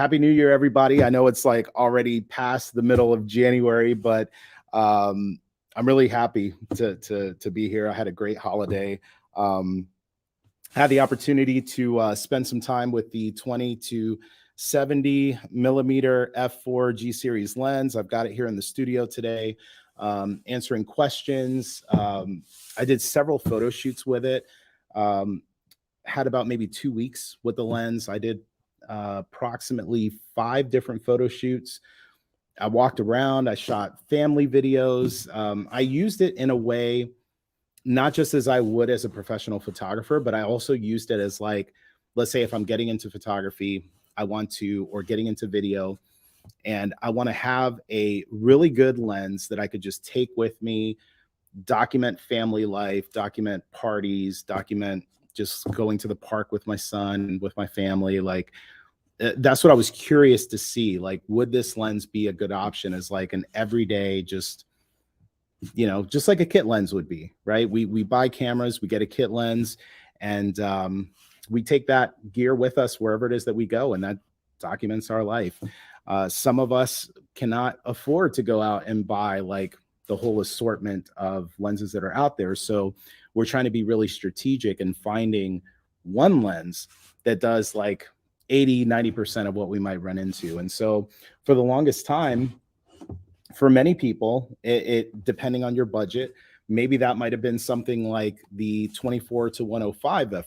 Happy New Year, everybody. I know it's like already past the middle of January, but I'm really happy to be here. I had a great holiday. Um, had the opportunity to spend some time with the 20 to 70 millimeter f4 G series lens. I've got it here in the studio today, answering questions. I did several photo shoots with it. Um, had about maybe 2 weeks with the lens. I did approximately 5 different photo shoots. I walked around, I shot family videos. I used it in a way, not just as I would as a professional photographer, but I also used it as like, let's say if I'm getting into photography, I want to, or getting into video, and I want to have a really good lens that I could just take with me, document family life, document parties, document just going to the park with my son, with my family. Like, that's what I was curious to see. Like, would this lens be a good option as like an everyday, just, just like a kit lens would be, right? We buy cameras, we get a kit lens, and we take that gear with us wherever it is that we go, and that documents our life. Some of us cannot afford to go out and buy like the whole assortment of lenses that are out there. So we're trying to be really strategic in finding one lens that does like 80-90% of what we might run into. And so for the longest time, for many people, it depending on your budget, maybe that might have been something like the 24 to 105 f4,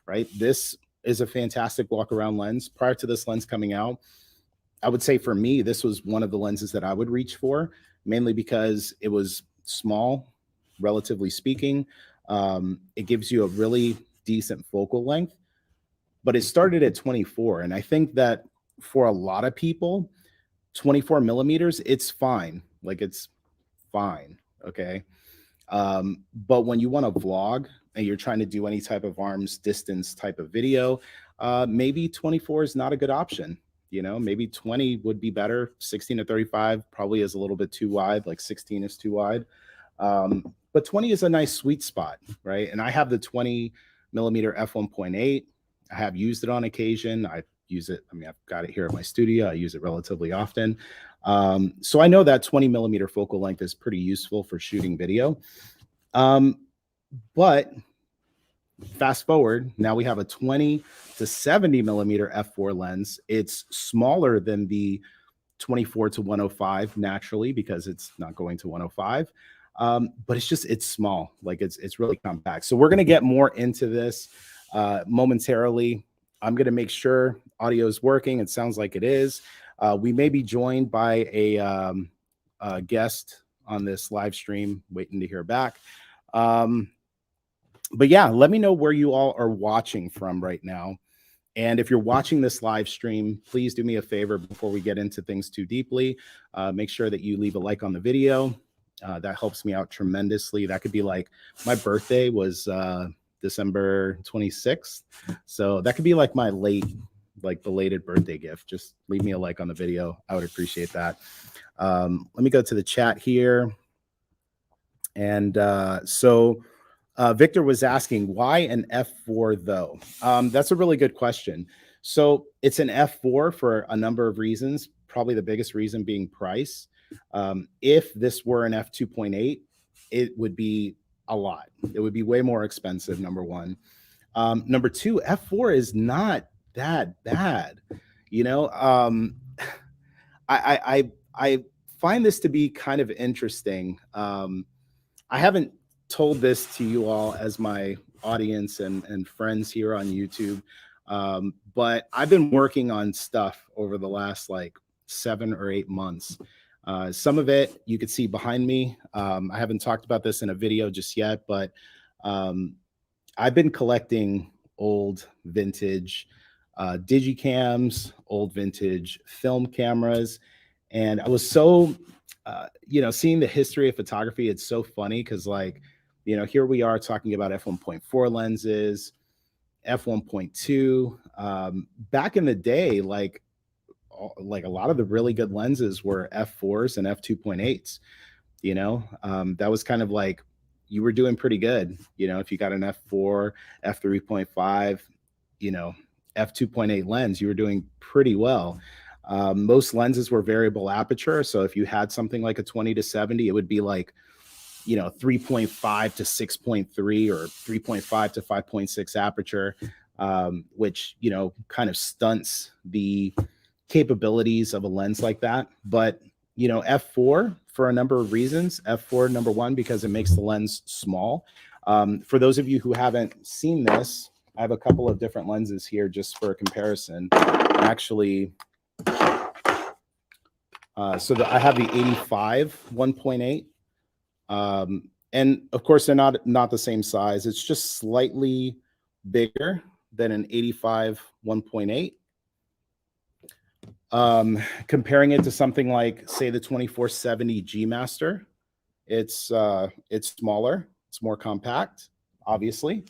right? This is a fantastic walk around lens. Prior to this lens coming out, I would say for me, this was one of the lenses that I would reach for, mainly because it was small, relatively speaking. It gives you a really decent focal length, but it started at 24. And I think that for a lot of people, 24 millimeters, it's fine. Like, it's fine. Okay. But when you want to vlog and you're trying to do any type of arm's distance type of video, maybe 24 is not a good option. Maybe 20 would be better. 16 to 35 probably is a little bit too wide. Like 16 is too wide. But 20 is a nice sweet spot, right? And I have the 20 millimeter f1.8. I have used it on occasion. I use it. I mean, I've got it here at my studio. I use it relatively often. So I know that 20 millimeter focal length is pretty useful for shooting video. But fast forward, now we have a 20 to 70 millimeter f4 lens. It's smaller than the 24 to 105 naturally, because it's not going to 105. But it's small. Like, it's really compact. So we're going to get more into this momentarily. I'm going to make sure audio is working. It sounds like it is. We may be joined by a guest on this live stream, waiting to hear back. But yeah, let me know where you all are watching from right now. And if you're watching this live stream, please do me a favor before we get into things too deeply. Make sure that you leave a like on the video. That helps me out tremendously. That could be like, my birthday was December 26th. So that could be like my belated birthday gift. Just leave me a like on the video. I would appreciate that. Let me go to the chat here. And so Victor was asking, why an f4 though? That's a really good question. So it's an f4 for a number of reasons, probably the biggest reason being price. If this were an f2.8, it would be a lot. It would be way more expensive, number one. Number two, f4 is not that bad. I find this to be kind of interesting. I haven't told this to you all as my audience and friends here on YouTube, but I've been working on stuff over the last like 7 or 8 months. Some of it you could see behind me. I haven't talked about this in a video just yet, but I've been collecting old vintage digicams, old vintage film cameras. And I was so, seeing the history of photography, it's so funny because, like, here we are talking about f1.4 lenses, f1.2. Back in the day, like a lot of the really good lenses were f4s and f2.8s. That was kind of like, you were doing pretty good. If you got an f4, f3.5, f2.8 lens, you were doing pretty well. Most lenses were variable aperture, so if you had something like a 20-70, it would be like 3.5 to 6.3 or 3.5 to 5.6 aperture, which kind of stunts the capabilities of a lens like that. But f4 for a number of reasons. F4, number one, because it makes the lens small. For those of you who haven't seen this, I have a couple of different lenses here just for a comparison. Actually, so I have the 85 1.8. And of course, they're not the same size. It's just slightly bigger than an 85 1.8. Comparing it to something like, say, the 2470 G Master, it's smaller, it's more compact, obviously.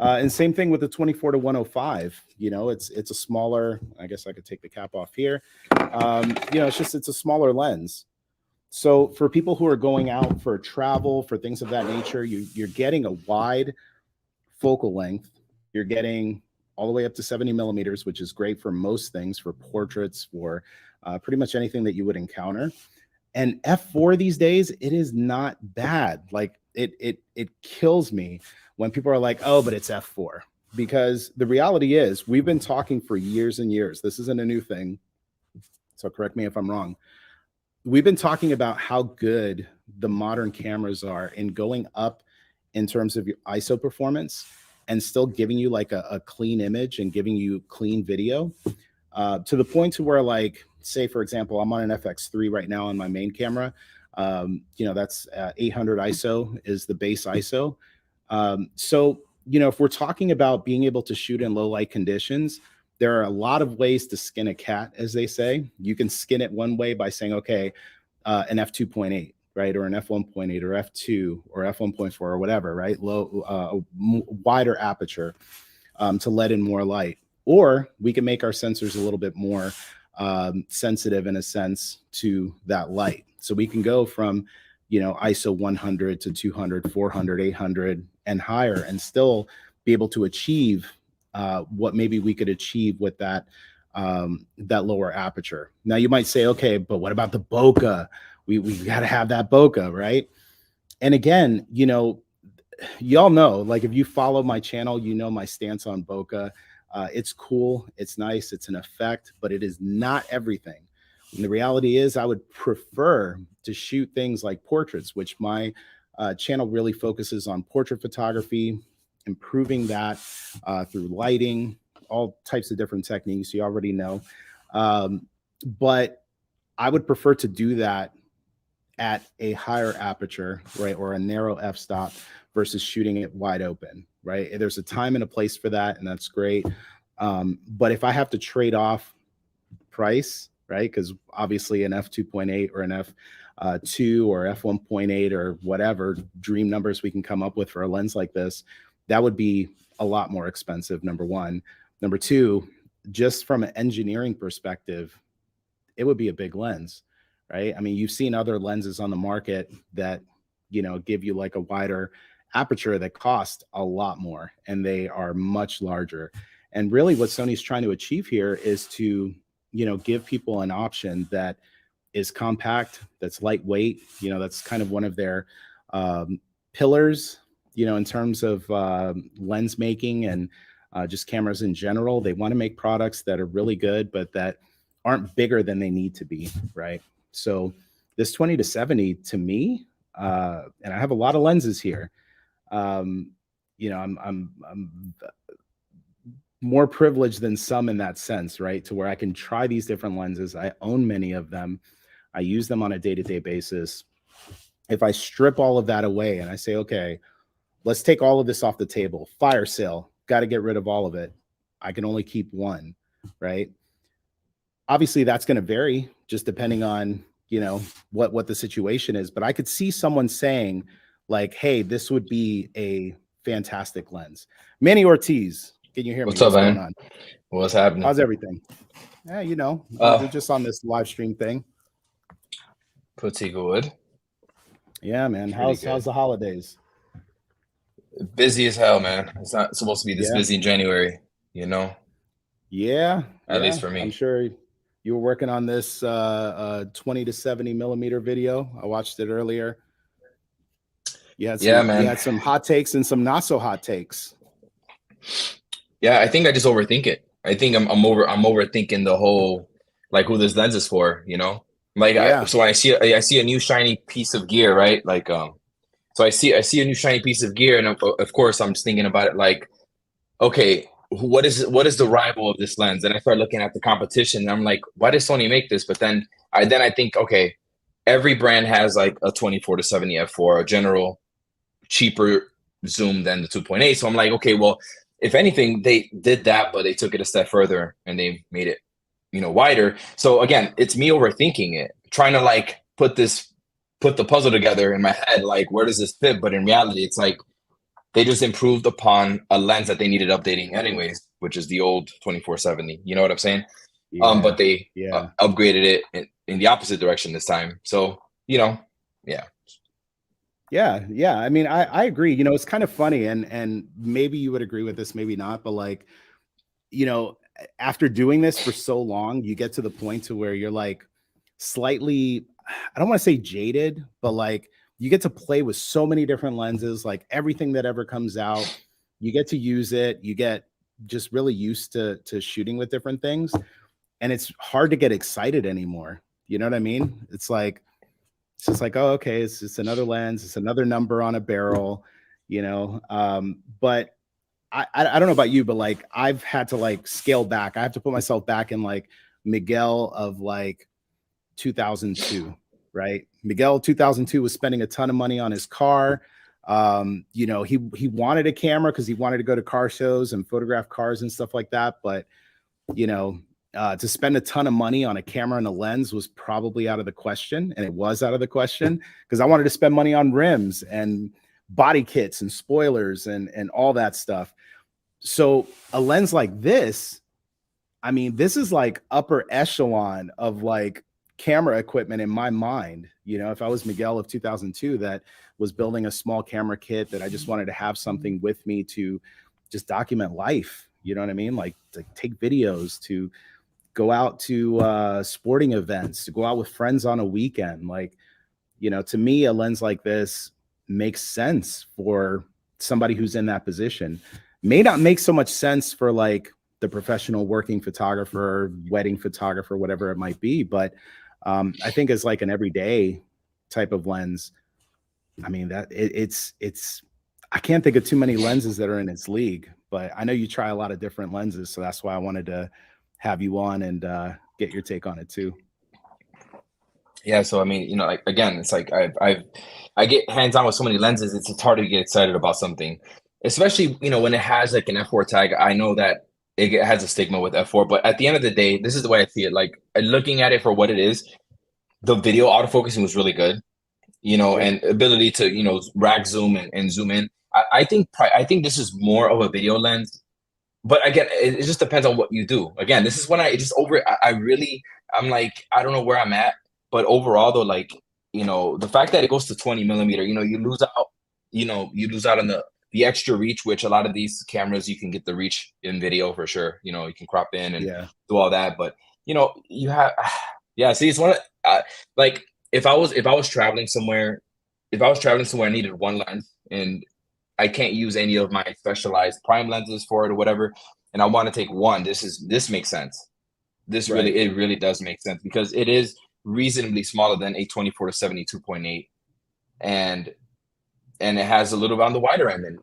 And same thing with the 24 to 105. It's a smaller. I guess I could take the cap off here. It's a smaller lens. So for people who are going out for travel, for things of that nature, you're getting a wide focal length. You're getting all the way up to 70 millimeters, which is great for most things, for portraits, for pretty much anything that you would encounter. And f4 these days, it is not bad. Like it kills me when people are like, oh, but it's f4. Because the reality is, we've been talking for years and years. This isn't a new thing. So correct me if I'm wrong. We've been talking about how good the modern cameras are in going up in terms of your ISO performance and still giving you like a clean image and giving you clean video, to the point to where, like, say, for example, I'm on an FX3 right now on my main camera. That's 800 ISO is the base ISO. So, if we're talking about being able to shoot in low light conditions, there are a lot of ways to skin a cat, as they say. You can skin it one way by saying, okay, an f2.8, right? Or an f1.8 or f2 or f1.4 or whatever, right? Wider aperture to let in more light. Or we can make our sensors a little bit more sensitive, in a sense, to that light. So we can go from, ISO 100 to 200, 400, 800 and higher, and still be able to achieve what maybe we could achieve with that lower aperture. Now you might say, okay, but what about the bokeh? We got to have that bokeh, right? And again, y'all know, like, if you follow my channel, my stance on bokeh. It's cool, it's nice, it's an effect, but it is not everything. And the reality is, I would prefer to shoot things like portraits, which my channel really focuses on portrait photography, improving that through lighting, all types of different techniques you already know. But I would prefer to do that at a higher aperture, right, or a narrow f-stop versus shooting it wide open, right? There's a time and a place for that, and that's great. But if I have to trade off price, right, because obviously an f2.8 or an f2 or f1.8 or whatever dream numbers we can come up with for a lens like this, that would be a lot more expensive, number one. Number two, just from an engineering perspective, it would be a big lens, right? I mean, you've seen other lenses on the market that, give you like a wider aperture that cost a lot more, and they are much larger. And really what Sony's trying to achieve here is to, give people an option that is compact, that's lightweight. That's kind of one of their pillars, in terms of lens making and just cameras in general. They want to make products that are really good, but that aren't bigger than they need to be, right? So this 20-70 to me, and I have a lot of lenses here. I'm more privileged than some in that sense, right? To where I can try these different lenses. I own many of them. I use them on a day-to-day basis. If I strip all of that away and I say, okay, let's take all of this off the table, fire sale, got to get rid of all of it, I can only keep one, right? Obviously that's going to vary just depending on, what the situation is. But I could see someone saying like, hey, this would be a fantastic lens. Manny Ortiz, can you hear me? What's up, man? Going on? What's happening? How's everything? Yeah, we're just on this live stream thing. Pretty good. Yeah, man. How's the holidays? Busy as hell, man. It's not supposed to be this busy in January, Yeah, at least yeah. for I'm me. sure you were working on this 20 to 70 millimeter video. I watched it earlier. Yeah, You man. had some hot takes and some not so hot takes. Yeah, I think I just overthink it. I think I'm overthinking the whole, like, who this lens is for, you know? Like, Yeah. so when I see a new shiny piece of gear, right? Like, so I see a new shiny piece of gear, and of course I'm just thinking about it like, okay, what is the rival of this lens? And I start looking at the competition, and I'm like, why does Sony make this? But then I think, okay, every brand has like a 24 to 70 f4, a general cheaper zoom than the 2.8. So I'm like, okay, well, if anything, they did that, but they took it a step further and they made it, wider. So again, it's me overthinking it, trying to like put the puzzle together in my head, like where does this fit? But in reality, it's like they just improved upon a lens that they needed updating anyways, which is the old 24-70. You know what I'm saying? Yeah. But they Yeah. upgraded it in the opposite direction this time. So, yeah. Yeah, yeah. I mean, I agree. It's kind of funny, and maybe you would agree with this, maybe not, but like, after doing this for so long, you get to the point to where you're like slightly, I don't want to say jaded, but like you get to play with so many different lenses, like everything that ever comes out, you get to use it. You get just really used to shooting with different things, and it's hard to get excited anymore. You know what I mean? It's just like, oh, okay, it's just another lens, it's another number on a barrel, but I don't know about you, but like I've had to like scale back. I have to put myself back in like Miguel of like 2002, right? Miguel 2002 was spending a ton of money on his car. He wanted a camera because he wanted to go to car shows and photograph cars and stuff like that. But you know, to spend a ton of money on a camera and a lens was probably out of the question, and it was out of the question because I wanted to spend money on rims and body kits and spoilers and all that stuff. So a lens like this, I mean, this is like upper echelon of like camera equipment in my mind. If I was Miguel of 2002 that was building a small camera kit that I just wanted to have something with me to just document life, you know what I mean? Like to take videos, to go out to sporting events, to go out with friends on a weekend. Like, to me, a lens like this makes sense for somebody who's in that position. May not make so much sense for like the professional working photographer, wedding photographer, whatever it might be. But I think as like an everyday type of lens, I mean that it's I can't think of too many lenses that are in its league. But I know you try a lot of different lenses, so that's why I wanted to have you on and get your take on it too. Yeah, so I mean, like again, it's like I get hands on with so many lenses. It's hard to get excited about something, especially when it has like an f4 tag. I know that it has a stigma with f4, but at the end of the day, this is the way I see it. Like looking at it for what it is, the video autofocusing was really good, Yep. and ability to rack zoom and zoom in. I think this is more of a video lens, but again, it just depends on what you do. Again, this is when I just I really, I'm like, I don't know where I'm at, but overall though, like, the fact that it goes to 20 millimeter, you lose out on the extra reach, which a lot of these cameras, you can get the reach in video for sure. You can crop in and Yeah. do all that, but you have, yeah, see, it's one of, like, if I was traveling somewhere, I needed one lens and I can't use any of my specialized prime lenses for it or whatever, and I want to take one. This makes sense. Right. It really does make sense because it is reasonably smaller than a 24 to 72.8, and it has a little bit on the wider end. And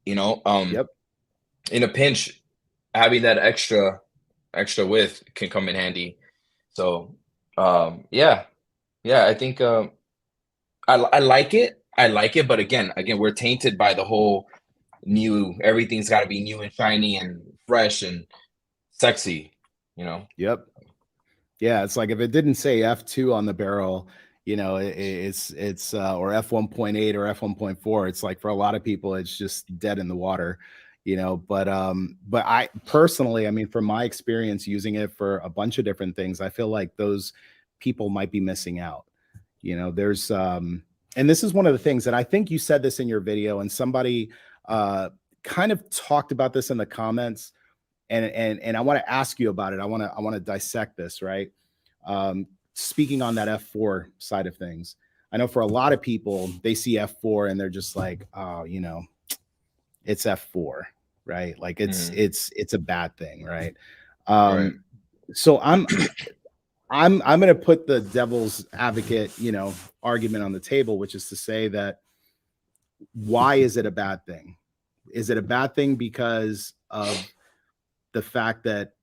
you know, um, Yep. in a pinch, having that extra width can come in handy. So, yeah, yeah, I think I like it. I like it, but again, we're tainted by the whole new. Everything's got to be new and shiny and fresh and sexy. You know. Yep. Yeah, it's like if it didn't say F2 on the barrel, it's or F1.8 or F1.4, it's like for a lot of people it's just dead in the water, but I personally, I mean from my experience using it for a bunch of different things, I feel like those people might be missing out. There's and this is one of the things that I think you said this in your video and somebody kind of talked about this in the comments, and I want to ask you about it. I want to dissect this, right? Speaking on that F4 side of things, I know for a lot of people, they see F4 and they're just like, oh, it's F4, right? Like it's a bad thing, right? Right. So I'm going to put the devil's advocate, argument on the table, which is to say that why is it a bad thing? Is it a bad thing because of the fact that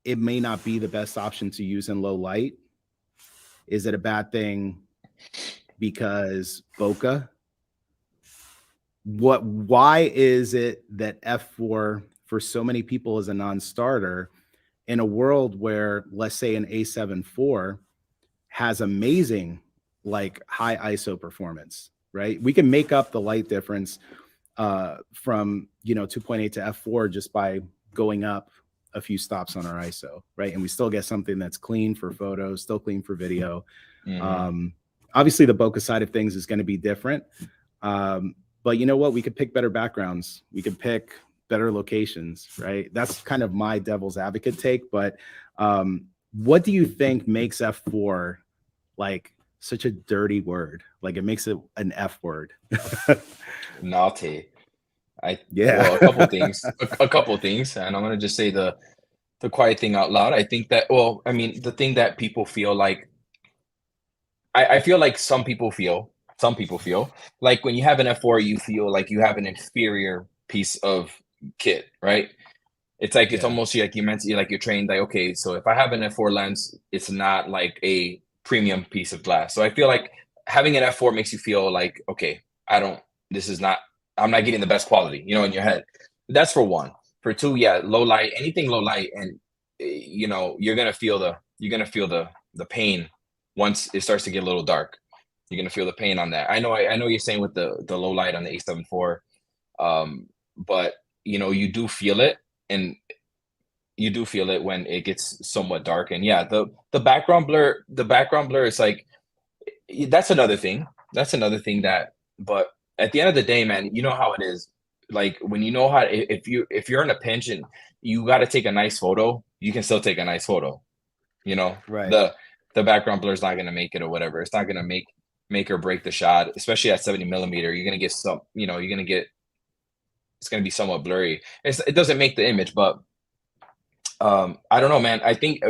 it may not be the best option to use in low light? Is it a bad thing because bokeh? Why is it that F4 for so many people is a non-starter in a world where, let's say, an A7 IV has amazing like high ISO performance, right? We can make up the light difference from 2.8 to F4 just by going up a few stops on our ISO, right? And we still get something that's clean for photos, still clean for video. Obviously, the bokeh side of things is going to be different. But you know what? We could pick better backgrounds. We could pick better locations, right? That's kind of my devil's advocate take. But what do you think makes F4 like such a dirty word? Like it makes it an F word. Naughty. Yeah. Well, a couple things, and I'm gonna just say the quiet thing out loud. I think that, well, I mean, the thing that people feel like, I feel like some people feel like when you have an F4, you feel like you have an inferior piece of kit, right? It's like it's almost like you're trained like, okay, so if I have an F4 lens, it's not like a premium piece of glass. So I feel like having an F4 makes you feel like, okay, I'm not getting the best quality, in your head. That's for one. For two, yeah, low light, anything low light, and you're gonna feel the pain once it starts to get a little dark. You're gonna feel the pain on that. I know you're saying with the low light on the A7 IV, but you do feel it, and you do feel it when it gets somewhat dark. And yeah, the background blur is like, that's another thing. That, but at the end of the day, man, you know how it is. Like when you know how, if you're in a pinch and you got to take a nice photo, you can still take a nice photo. Right. The background blur is not going to make it or whatever. It's not going to make or break the shot, especially at 70 millimeter. You're going to get it's going to be somewhat blurry. It doesn't make the image, but I don't know, man. I think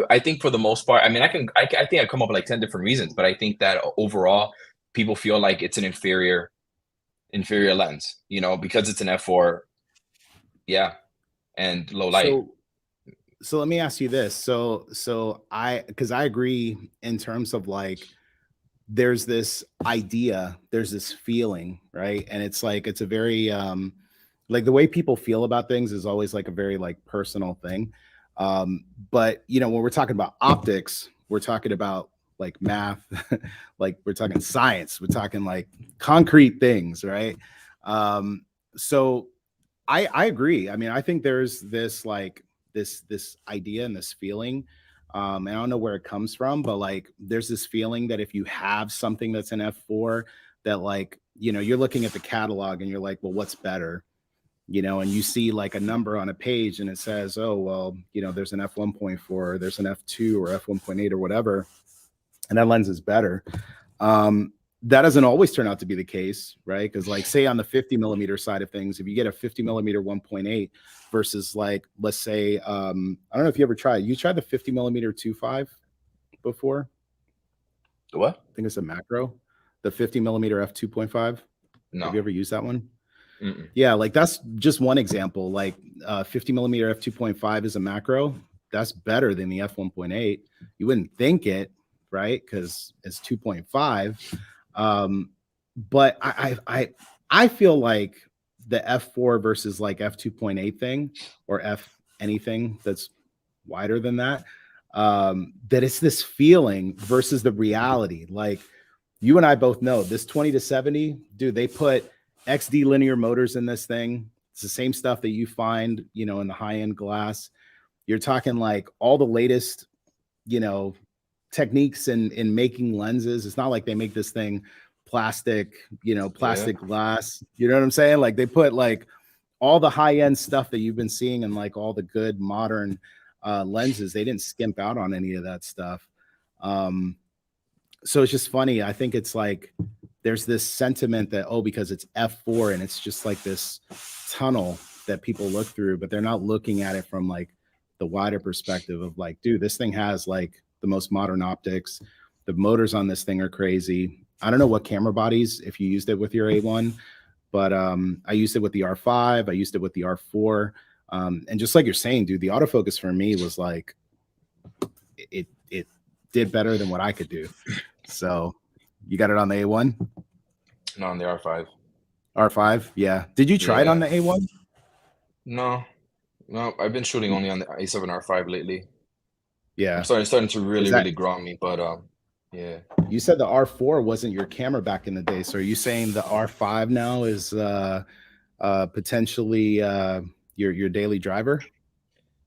for the most part, I mean, I think I come up with like 10 different reasons, but I think that overall people feel like it's an inferior lens, because it's an F4. Yeah. And low light. So let me ask you this. Because I agree in terms of like, there's this idea, there's this feeling, right? And it's like, it's a very, like the way people feel about things is always like a very like personal thing. But when we're talking about optics, we're talking about like math, like we're talking science, we're talking like concrete things, right? So I agree. I mean, I think there's this like this idea and this feeling. And I don't know where it comes from, but like there's this feeling that if you have something that's an F4, that like, you're looking at the catalog and you're like, well, what's better? And you see like a number on a page and it says, oh, well, there's an f1.4, there's an f2 or f1.8 or whatever, and that lens is better. That doesn't always turn out to be the case, right? Because like say on the 50 millimeter side of things, if you get a 50 millimeter 1.8 versus like, let's say, I don't know if you tried the 50 millimeter 2.5 before? What? I think it's a macro, the 50 millimeter f2.5. No. Have you ever used that one? Yeah, like that's just one example. Like 50 millimeter f2.5 is a macro. That's better than the f1.8. You wouldn't think it, right? Because it's 2.5. But I feel like the f4 versus like f2.8 thing, or f anything that's wider than that, that it's this feeling versus the reality. Like you and I both know this 20 to 70, dude, they put XD linear motors in this thing. It's the same stuff that you find, in the high-end glass. You're talking like all the latest, techniques in making lenses. It's not like they make this thing plastic, glass. You know what I'm saying? Like they put like all the high end stuff that you've been seeing and like all the good modern lenses, they didn't skimp out on any of that stuff. So it's just funny. I think it's like there's this sentiment that, oh, because it's f4 and it's just like this tunnel that people look through, but they're not looking at it from like the wider perspective of like, dude, this thing has like the most modern optics. The motors on this thing are crazy. I don't know what camera bodies if you used it with your A1, but I used it with the R5. I used it with the R4. And just like you're saying, dude, the autofocus for me was like it did better than what I could do. So you got it on the A1? No, on the R5. R5, yeah. Did you try it on the A1? No, I've been shooting only on the A7 R5 lately. Yeah. I'm starting to really grow on me, but yeah. You said the R4 wasn't your camera back in the day, so are you saying the R5 now is potentially your daily driver?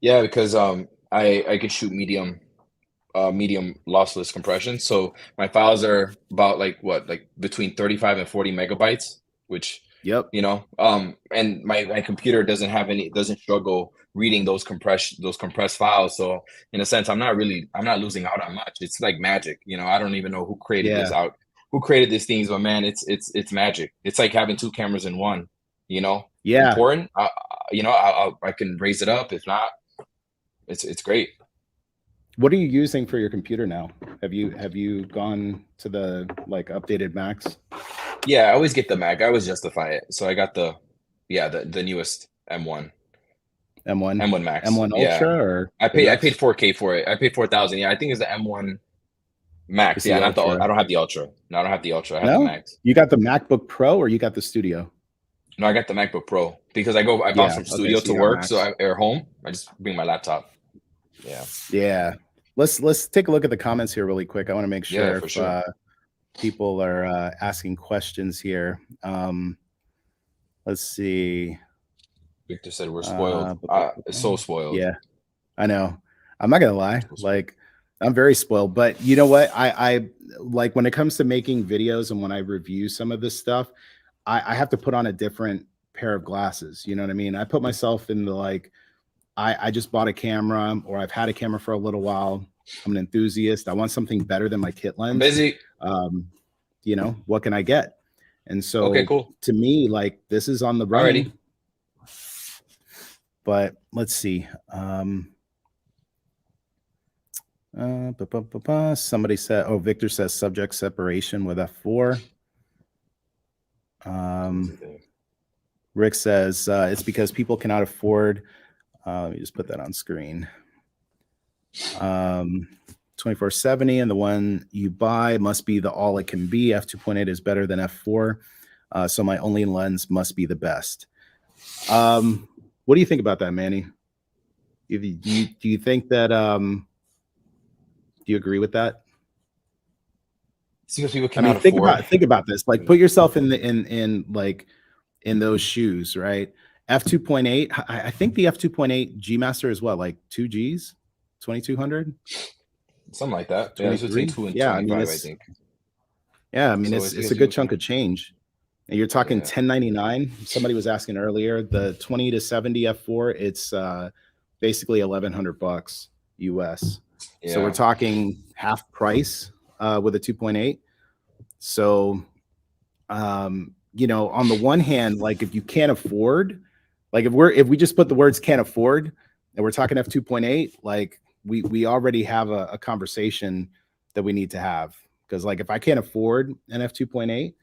Yeah, because I could shoot medium lossless compression. So my files are about like between 35 and 40 megabytes, which Yep. you know, and my computer doesn't struggle reading those compressed files. So in a sense, I'm not losing out on much. It's like magic, you know. I don't even know who created these things, but man, it's magic. It's like having two cameras in one, you know. Yeah. Important. I can raise it up. If not, it's great. What are you using for your computer now? Have you gone to the like updated Macs? Yeah, I always get the Mac. I always justify it. So I got the newest M1. M1 Max. M1 Ultra or I paid 4K for it. I paid 4,000. Yeah, I think it's the M1 Max. Yeah, not the I don't have the Ultra. No, I don't have the Ultra. I have the Max. You got the MacBook Pro or you got the Studio? No, I got the MacBook Pro because I bounce from studio to work, or home. I just bring my laptop. Yeah. Yeah. Let's take a look at the comments here really quick. I want to make sure if people are asking questions here. Let's see. Victor said we're spoiled. So spoiled. Yeah, I know. I'm not gonna lie. Like, I'm very spoiled. But you know what? I like when it comes to making videos and when I review some of this stuff, I have to put on a different pair of glasses. You know what I mean? I put myself in the like, I just bought a camera or I've had a camera for a little while. I'm an enthusiast. I want something better than my kit lens. I'm busy. You know, what can I get? And so okay, cool. To me, like this is on the run. But let's see. Somebody said, oh, Victor says subject separation with F4. Rick says it's because people cannot afford. Let me just put that on screen. 2470 and the one you buy must be the all it can be. F2.8 is better than F4. So my only lens must be the best. What do you think about that, Manny? Do you think that do you agree with that? Because people cannot afford. Think about this. Like put yourself in those shoes, right? F2.8. I think the F2.8 G Master is what, like 2 Gs, 2200, something like that. Yeah, it's between 2 and 25, I think. Yeah, I mean it's a good chunk of change. And you're talking 1099. Somebody was asking earlier, the 20 to 70 F4, it's basically $1,100 US. Yeah. So we're talking half price with a 2.8. So, you know, on the one hand, like if you can't afford, like if we just put the words can't afford and we're talking F2.8, like we already have a conversation that we need to have. Because like if I can't afford an F2.8,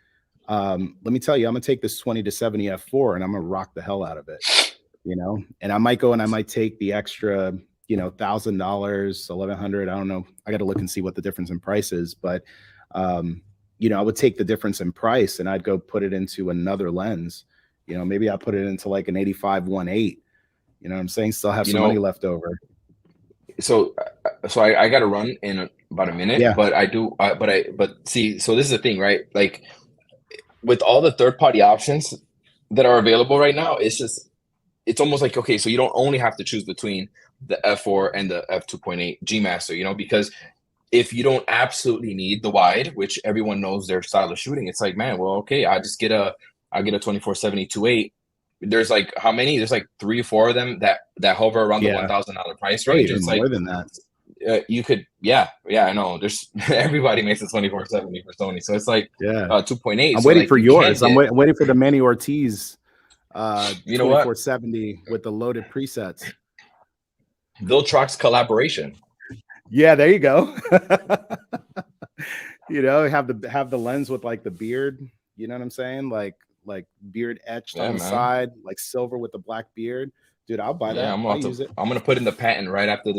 let me tell you, I'm gonna take this 20 to 70 F4 and I'm gonna rock the hell out of it, you know. And I might go and I might take the extra, you know, $1,000, $1,100. I don't know. I got to look and see what the difference in price is, but you know, I would take the difference in price and I'd go put it into another lens. You know, maybe I put it into like an 85-1.8. You know what I'm saying? Still have some money left over. So I got to run in about a minute. Yeah. But see, so this is the thing, right? Like with all the third-party options that are available right now, it's almost like, okay, so you don't only have to choose between the F4 and the F2.8 G Master, you know, because if you don't absolutely need the wide, which everyone knows their style of shooting, it's like, man, well, okay, I'll get a 24-70 2.8 there's like how many? There's like 3 or 4 of them that hover around the Yeah, $1,000 price probably range. even It's like more than that. you could, yeah, I know. There's everybody makes a 2470 for Sony, so it's like Yeah, 2.8. I'm So waiting like for you can yours. I'm get, waiting for the Manny Ortiz you know what, 2470 with the loaded presets. Viltrox collaboration. Yeah, there you go. You know, have the lens with like the beard. You know what I'm saying? Like beard etched Yeah, on the man. side, like silver with the black beard. Dude, I'll buy Yeah, that. I'll use it. I'm gonna put in the patent right after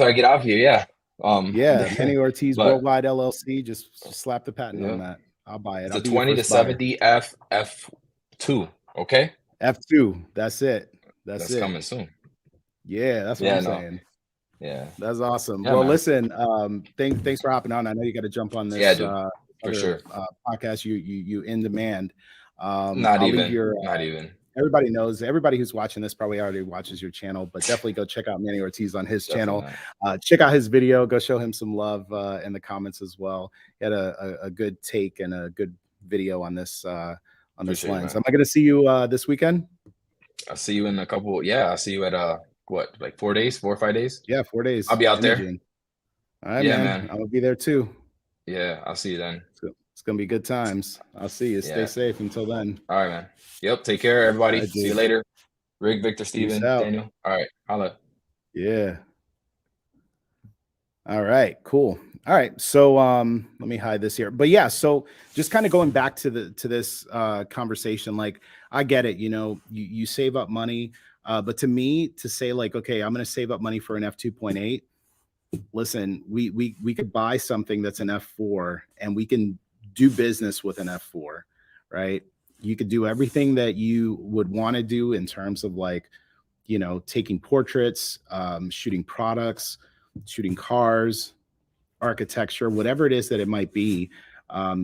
I get out here. Yeah. Yeah, Manny Ortiz But Worldwide LLC. Just slap the patent on yeah, that. I'll buy it. it's I'll a be your 20 to first buyer. 70 F2. Okay. F2. That's it. That's That's it. coming soon. Yeah, that's what Yeah, I'm no. saying. Yeah. That's awesome. Yeah, Well, man. listen, thanks for hopping on. I know you got to jump on Yeah, this dude. For other sure. podcast. You in demand. Not I'll leave even. your Not even. everybody knows, everybody who's watching this probably already watches your channel, but definitely go check out Manny Ortiz on his channel. Definitely. Check out his video. Go show him some love in the comments as well. He had a good take and a good video on this lens. Man. Am I going to see you this weekend? I'll see you in a couple. Yeah, I'll see you at what, like 4 days, 4 or 5 days? Yeah, 4 days. I'll be out there. All right, Yeah, man. I'm gonna be there too. Yeah, I'll see you then. It's gonna be good times. I'll see you. Stay safe until then. All right, man. Yep. Take care, everybody. Right, see you later. Rick, Victor, Steven, Daniel. All right. Holla. Yeah. All right, cool. All right. So let me hide this here. But yeah, so just kind of going back to this conversation, like I get it, you know, you save up money. But to me, to say like, okay, I'm gonna save up money for an f2.8. Listen, we could buy something that's an f4 and we can do business with an f4, right? You could do everything that you would want to do in terms of like, you know, taking portraits, shooting products, shooting cars, architecture, whatever it is that it might be.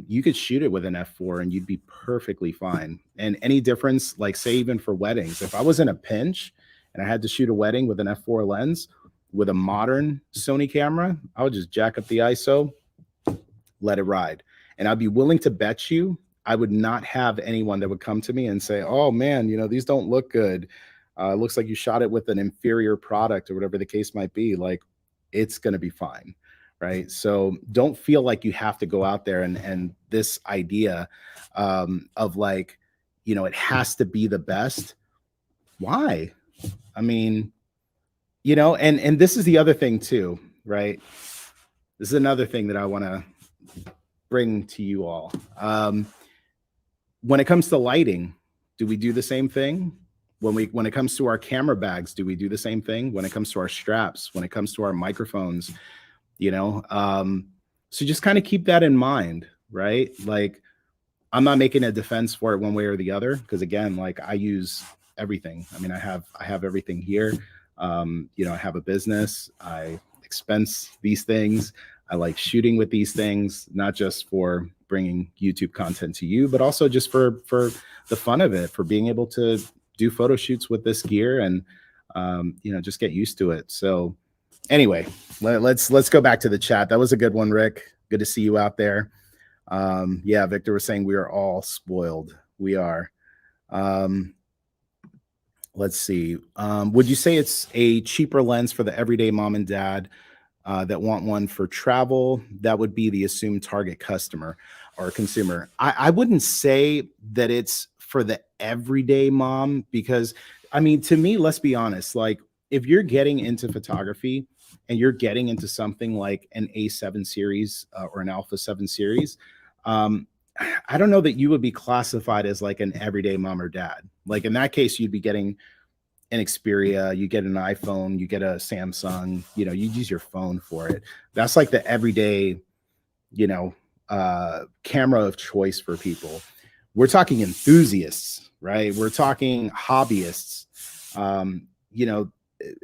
You could shoot it with an f4 and you'd be perfectly fine. And any difference, like say even for weddings, if I was in a pinch and I had to shoot a wedding with an f4 lens with a modern Sony camera, I would just jack up the ISO, let it ride. And I'd be willing to bet you I would not have anyone that would come to me and say, oh man, you know, these don't look good. It looks like you shot it with an inferior product or whatever the case might be. Like, it's going to be fine. Right. So don't feel like you have to go out there and this idea of like, you know, it has to be the best. Why? I mean, you know, and this is the other thing too, right? This is another thing that I want to bring to you all. When it comes to lighting, do we do the same thing? When it comes to our camera bags, do we do the same thing? When it comes to our straps, when it comes to our microphones, you know, so just kind of keep that in mind, right? Like, I'm not making a defense for it one way or the other, because again, like I use everything. I mean, I have everything here. You know, I have a business. I expense these things. I like shooting with these things, not just for bringing YouTube content to you, but also just for the fun of it, for being able to do photo shoots with this gear and you know, just get used to it. So anyway, let's go back to the chat. That was a good one, Rick. Good to see you out there. Yeah, Victor was saying we are all spoiled. We are. Let's see. Would you say it's a cheaper lens for the everyday mom and dad that want one for travel? That would be the assumed target customer or consumer. I wouldn't say that it's for the everyday mom, because I mean, to me, let's be honest, like if you're getting into photography and you're getting into something like an A7 series or an Alpha 7 series, I don't know that you would be classified as like an everyday mom or dad. Like in that case, you'd be getting an Xperia, you get an iPhone, you get a Samsung, you know, you use your phone for it. That's like the everyday, you know, camera of choice for people. We're talking enthusiasts, right? We're talking hobbyists. You know,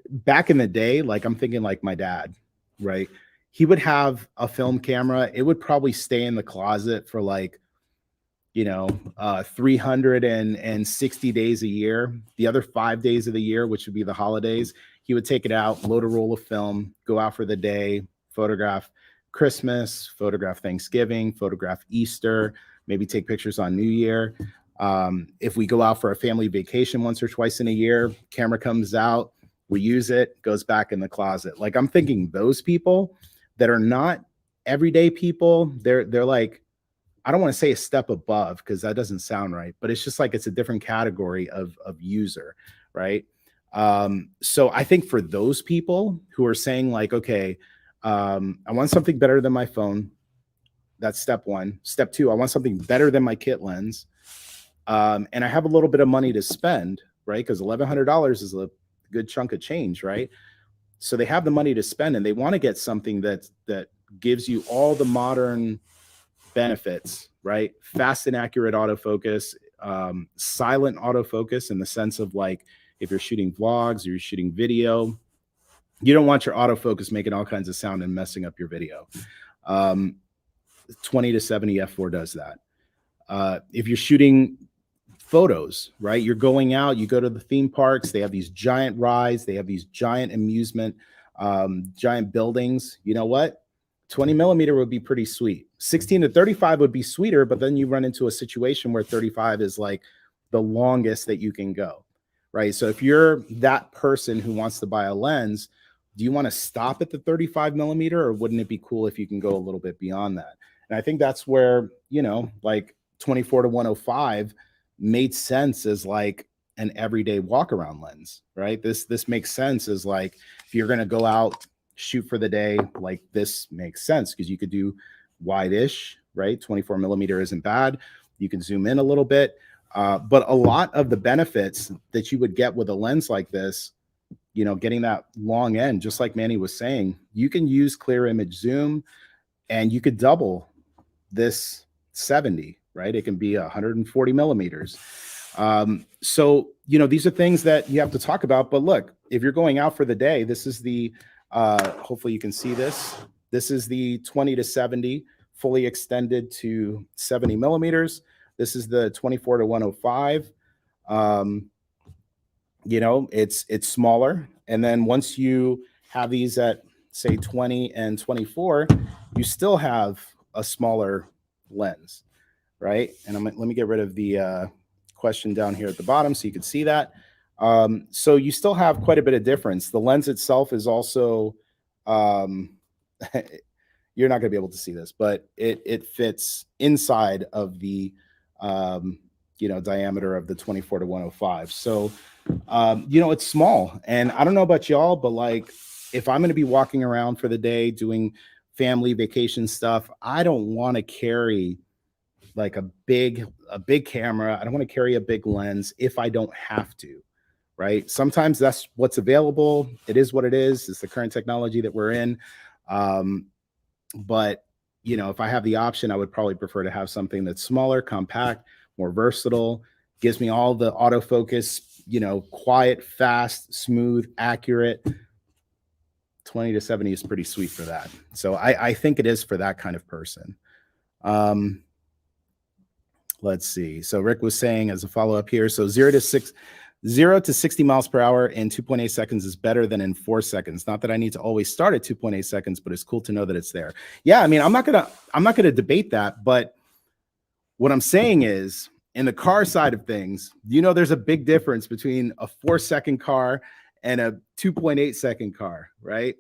back in the day, like I'm thinking like my dad, right? He would have a film camera. It would probably stay in the closet for like, you know, 360 days a year. The other 5 days of the year, which would be the holidays, he would take it out, load a roll of film, go out for the day, photograph Christmas, photograph Thanksgiving, photograph Easter, maybe take pictures on New Year. If we go out for a family vacation once or twice in a year, camera comes out, we use it, goes back in the closet. Like I'm thinking those people that are not everyday people, they're like, I don't want to say a step above because that doesn't sound right, but it's just like it's a different category of user, right? So I think for those people who are saying like, okay, I want something better than my phone. That's step one. Step two, I want something better than my kit lens. And I have a little bit of money to spend, right? Because $1,100 is a good chunk of change, right? So they have the money to spend and they want to get something that gives you all the modern benefits, right? Fast and accurate autofocus, silent autofocus in the sense of like if you're shooting vlogs or you're shooting video, you don't want your autofocus making all kinds of sound and messing up your video. 20 to 70 f4 does that. If you're shooting photos, right? You're going out, you go to the theme parks, they have these giant rides, they have these giant amusement, giant buildings. You know what? 20 millimeter would be pretty sweet. 16 to 35 would be sweeter, but then you run into a situation where 35 is like the longest that you can go, right? So if you're that person who wants to buy a lens, do you want to stop at the 35 millimeter or wouldn't it be cool if you can go a little bit beyond that? And I think that's where, you know, like 24 to 105 made sense as like an everyday walk around lens, right? This makes sense as like, if you're going to go out, shoot for the day, like this makes sense because you could do wide-ish, right? 24 millimeter isn't bad. You can zoom in a little bit. But a lot of the benefits that you would get with a lens like this, you know, getting that long end, just like Manny was saying, you can use clear image zoom and you could double this 70, right? It can be 140 millimeters. So, you know, these are things that you have to talk about. But look, if you're going out for the day, this is the, hopefully you can see this. This is the 20 to 70 fully extended to 70 millimeters. This is the 24 to 105. You know, it's smaller. And then once you have these at say 20 and 24, you still have a smaller lens, right? And let me get rid of the question down here at the bottom so you can see that. So you still have quite a bit of difference. The lens itself is also, you're not going to be able to see this, but it fits inside of the, you know, diameter of the 24 to 105. So, you know, it's small. And I don't know about y'all, but like, if I'm going to be walking around for the day doing family vacation stuff, I don't want to carry like a big camera. I don't want to carry a big lens if I don't have to, right? Sometimes that's what's available. It is what it is. It's the current technology that we're in. But, you know, if I have the option, I would probably prefer to have something that's smaller, compact, more versatile, gives me all the autofocus, you know, quiet, fast, smooth, accurate. 20 to 70 is pretty sweet for that. So I think it is for that kind of person. Let's see. So Rick was saying as a follow-up here, so 0 to 60 miles per hour in 2.8 seconds is better than in 4 seconds. Not that I need to always start at 2.8 seconds, but it's cool to know that it's there. Yeah, I mean, I'm not gonna debate that, but what I'm saying is, in the car side of things, you know, there's a big difference between a 4-second car and a 2.8 second car, right?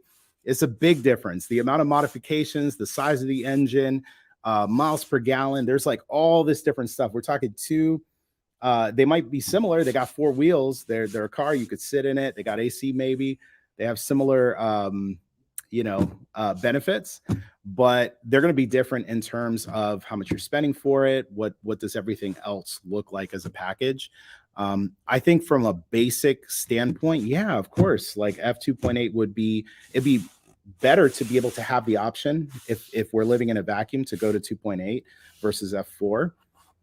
It's a big difference. The amount of modifications, the size of the engine, miles per gallon, there's like all this different stuff. We're talking they might be similar. They got 4 wheels. They're a car. You could sit in it. They got AC maybe. They have similar, you know, benefits, but they're going to be different in terms of how much you're spending for it. What does everything else look like as a package? I think from a basic standpoint, yeah, of course, like f2.8 it'd be better to be able to have the option if we're living in a vacuum to go to 2.8 versus f4.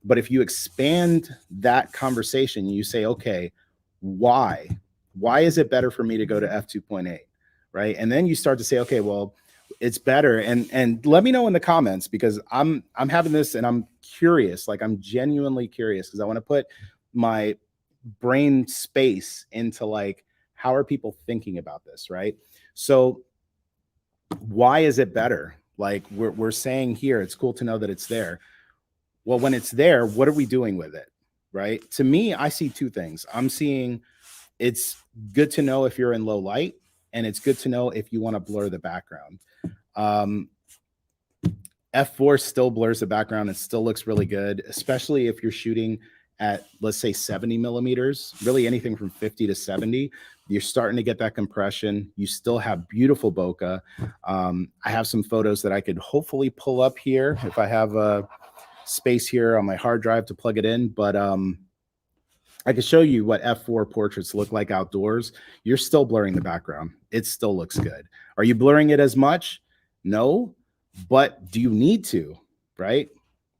But if you expand that conversation, you say, okay, why is it better for me to go to f2.8, right? And then you start to say, okay, well, it's better. And let me know in the comments, because I'm having this and I'm curious, like I'm genuinely curious, because I want to put my brain space into like, how are people thinking about this, right? So why is it better? Like we're saying here, it's cool to know that it's there. Well, when it's there, what are we doing with it, right? To me, I see two things. I'm seeing it's good to know if you're in low light, and it's good to know if you want to blur the background. Um, F4 still blurs the background. It still looks really good, especially if you're shooting at, let's say, 70 millimeters, really anything from 50 to 70. You're starting to get that compression. You still have beautiful bokeh. I have some photos that I could hopefully pull up here if I have a space here on my hard drive to plug it in. But I can show you what F4 portraits look like outdoors. You're still blurring the background. It still looks good. Are you blurring it as much? No, but do you need to? Right?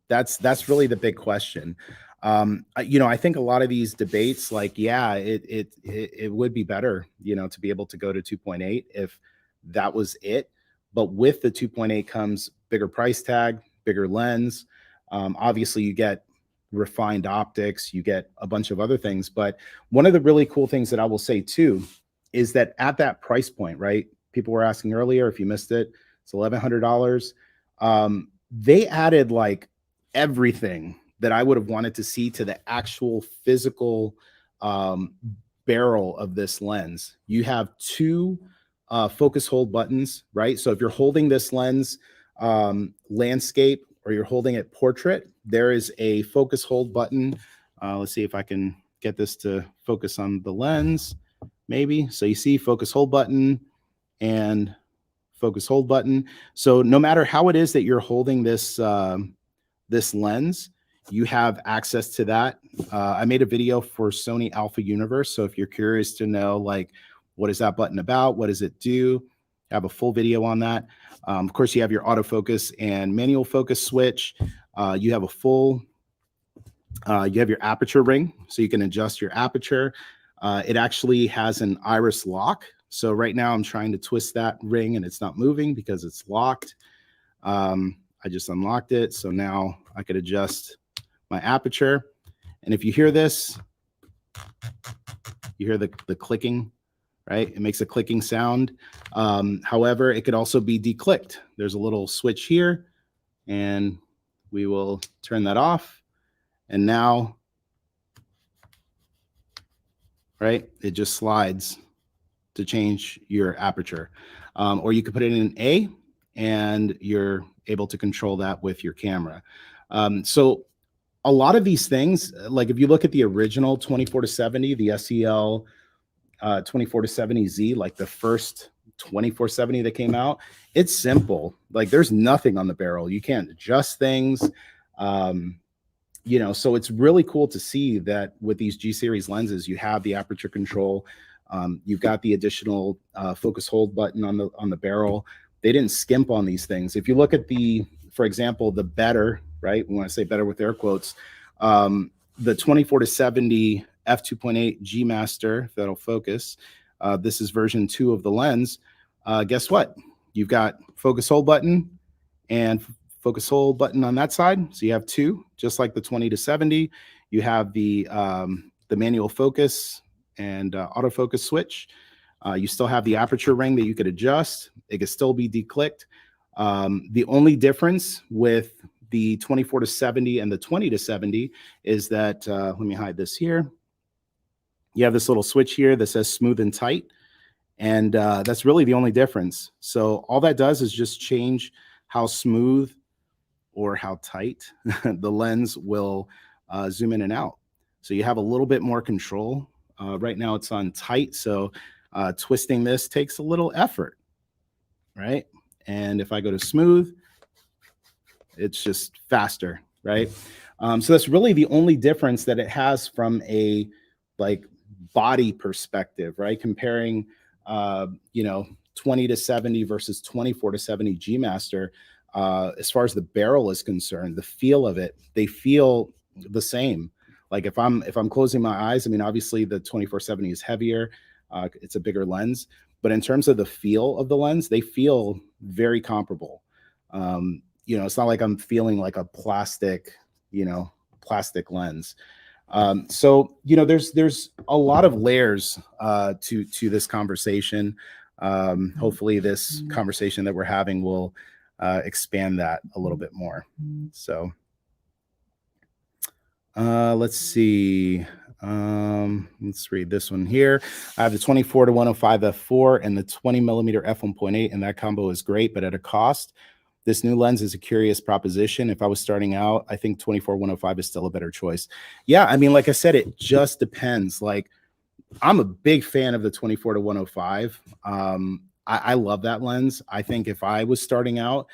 That's really the big question. I think a lot of these debates, like, yeah, it would be better, to be able to go to 2.8 if that was it. But with the 2.8 comes bigger price tag, bigger lens. Obviously, you get refined optics, you get a bunch of other things. But one of the really cool things that I will say too is that at that price point, right? People were asking earlier, if you missed it, it's $1,100. They added like everything that I would have wanted to see to the actual physical barrel of this lens. You have two focus hold buttons, right? So if you're holding this lens landscape or you're holding it portrait, there is a focus hold button. Let's see if I can get this to focus on the lens, maybe. So you see focus hold button and focus hold button. So no matter how it is that you're holding this this lens, you have access to that. I made a video for Sony Alpha Universe. So if you're curious to know, like, what is that button about? What does it do? I have a full video on that. Of course, you have your autofocus and manual focus switch. You have a full, you have your aperture ring, so you can adjust your aperture. It actually has an iris lock. So right now I'm trying to twist that ring and it's not moving because it's locked. I just unlocked it. So now I could adjust my aperture. And if you hear this, you hear the clicking, right? It makes a clicking sound. However, it could also be declicked. There's a little switch here and we will turn that off. And now, right, it just slides to change your aperture. Or you could put it in A and you're able to control that with your camera. So a lot of these things, like if you look at the original 24-70, the SEL 24-70Z, like the first 24-70 that came out, it's simple. Like there's nothing on the barrel. You can't adjust things. So it's really cool to see that with these G series lenses, you have the aperture control. You've got the additional focus hold button on the barrel. They didn't skimp on these things. If you look at for example, the better, right? We want to say better with air quotes. The 24-70 f2.8 G Master that'll focus. This is version 2 of the lens. Guess what? You've got focus hold button and focus hold button on that side. So you have two, just like the 20-70. You have the manual focus and autofocus switch. You still have the aperture ring that you could adjust. It could still be declicked. The only difference with the 24-70 and the 20-70 is that, let me hide this here. You have this little switch here that says smooth and tight. And that's really the only difference. So all that does is just change how smooth or how tight the lens will zoom in and out. So you have a little bit more control. Right now it's on tight, so twisting this takes a little effort, right? And if I go to smooth, it's just faster, right? So that's really the only difference that it has from a body perspective, right? Comparing 20-70 versus 24-70 G Master. As far as the barrel is concerned, the feel of it, they feel the same. Like if I'm closing my eyes, I mean, obviously the 24-70 is heavier. It's a bigger lens, but in terms of the feel of the lens, they feel very comparable. It's not like I'm feeling like a plastic lens. So there's a lot of layers to this conversation. Hopefully this conversation that we're having will expand that a little bit more. So Let's see. Let's read this one here. I have the 24 to 105 f4 and the 20 millimeter f1.8, and that combo is great, but at a cost. This new lens is a curious proposition. If I was starting out, I think 24-105 is still a better choice. Yeah, I mean, like I said, it just depends. Like, I'm a big fan of the 24 to 105. I love that lens. I think if I was starting out,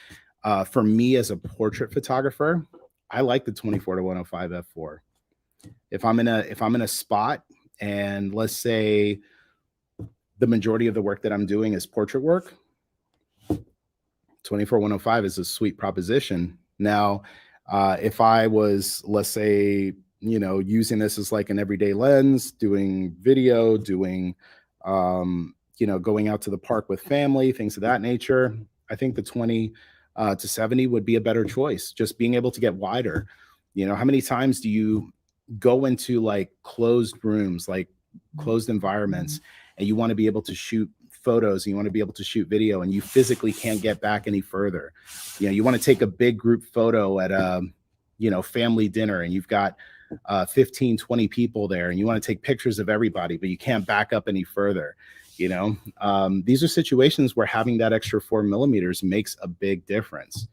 for me as a portrait photographer, I like the 24 to 105 f4. If I'm in a spot, and let's say the majority of the work that I'm doing is portrait work, 24-105 is a sweet proposition. Now, if I was, let's say, using this as like an everyday lens, doing video, doing, going out to the park with family, things of that nature, I think the 20 to 70 would be a better choice. Just being able to get wider. How many times do you go into like closed rooms, like closed environments, and you want to be able to shoot photos, and you want to be able to shoot video, and you physically can't get back any further? You want to take a big group photo at a family dinner, and you've got 15, 20 people there, and you want to take pictures of everybody, but you can't back up any further. These are situations where having that extra 4 millimeters makes a big difference.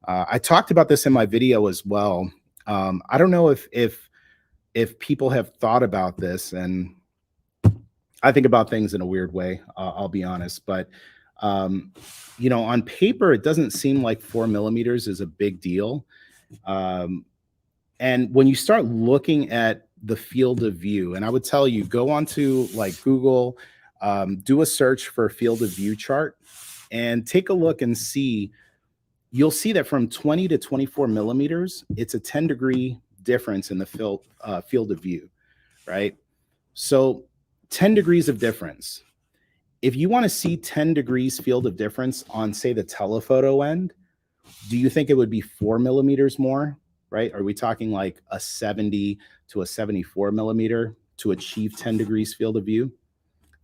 I talked about this in my video as well. I don't know if people have thought about this, and I think about things in a weird way, I'll be honest, but on paper, it doesn't seem like 4 millimeters is a big deal. And when you start looking at the field of view, and I would tell you, go onto like Google, do a search for field of view chart, and take a look and see. You'll see that from 20 to 24 millimeters, it's a 10-degree difference in the field of view, right? So 10 degrees of difference. If you want to see 10 degrees field of difference on, say, the telephoto end, do you think it would be 4 millimeters more, right? Are we talking like a 70 to a 74 millimeter to achieve 10 degrees field of view?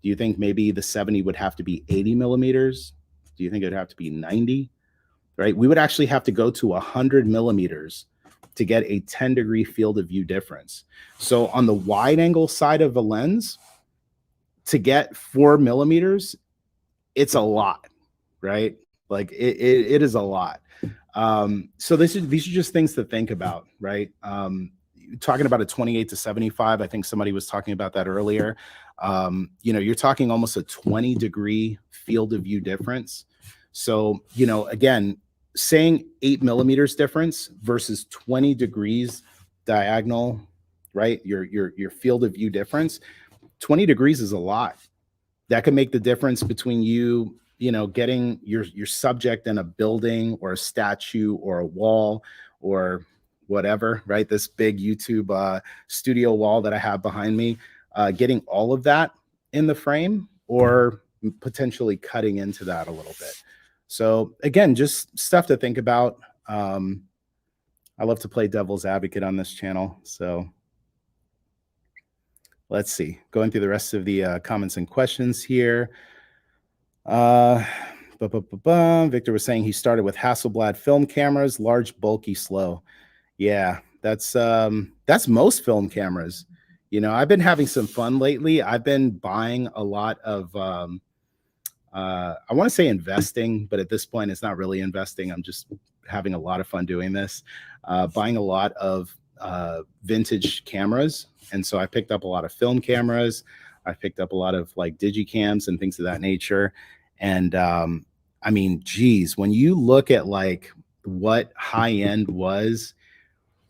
Do you think maybe the 70 would have to be 80 millimeters? Do you think it would have to be 90? Right? We would actually have to go to 100 millimeters to get a 10-degree field of view difference. So on the wide angle side of a lens, to get 4 millimeters, it's a lot, right? Like it is a lot. So these are just things to think about, right? Talking about a 28 to 75, I think somebody was talking about that earlier. You're talking almost a 20-degree field of view difference. So, again, saying 8 millimeters difference versus 20 degrees diagonal, right? Your field of view difference, 20 degrees is a lot. That could make the difference between you getting your subject in a building or a statue or a wall or whatever, right? This big YouTube studio wall that I have behind me, getting all of that in the frame, or potentially cutting into that a little bit. So again, just stuff to think about. I love to play devil's advocate on this channel. So let's see, going through the rest of the comments and questions here. Victor was saying he started with Hasselblad film cameras, large, bulky, slow. Yeah, that's most film cameras. I've been having some fun lately. I've been buying a lot of I want to say investing, but at this point it's not really investing. I'm just having a lot of fun doing this, buying a lot of vintage cameras. And so I picked up a lot of film cameras. I picked up a lot of like digicams and things of that nature. And I mean, geez, when you look at like what high end was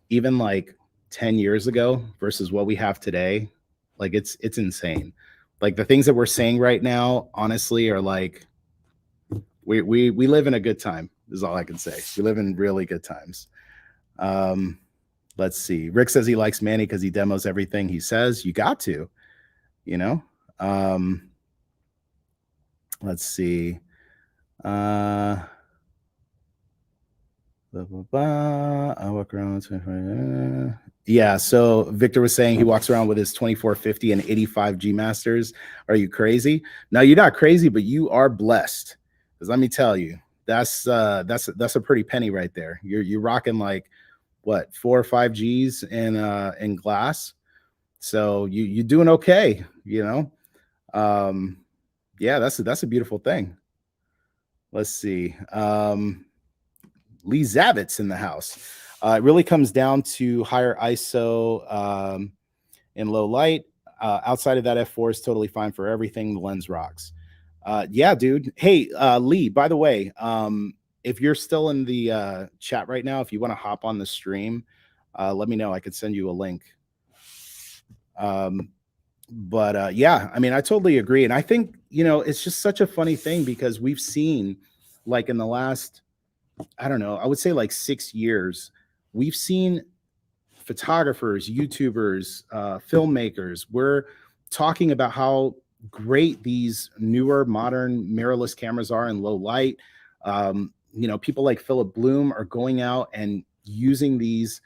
even like 10 years ago versus what we have today, like it's insane. Like the things that we're saying right now, honestly, are like, we live in a good time is all I can say. We live in really good times. Let's see. Rick says he likes Manny because he demos everything he says. You got to, let's see. I walk around. Yeah. So Victor was saying he walks around with his 2450 and 85 G Masters. Are you crazy? No, you're not crazy, but you are blessed. Because let me tell you, that's a pretty penny right there. You're rocking like what, 4 or 5 Gs in glass. So you're doing okay, you know. Yeah, that's a beautiful thing. Let's see. Lee Zavitz in the house. It really comes down to higher ISO in low light. Outside of that, f4 is totally fine for everything. The lens rocks. Yeah, dude. Hey, Lee, by the way, if you're still in the chat right now, if you want to hop on the stream, let me know. I could send you a link. But yeah, I mean, I totally agree. And I think, you know, it's just such a funny thing because we've seen, like, in the last, I don't know, I would say like 6 years, we've seen photographers, YouTubers, filmmakers, we're talking about how great these newer modern mirrorless cameras are in low light. You know, people like Philip Bloom are going out and using these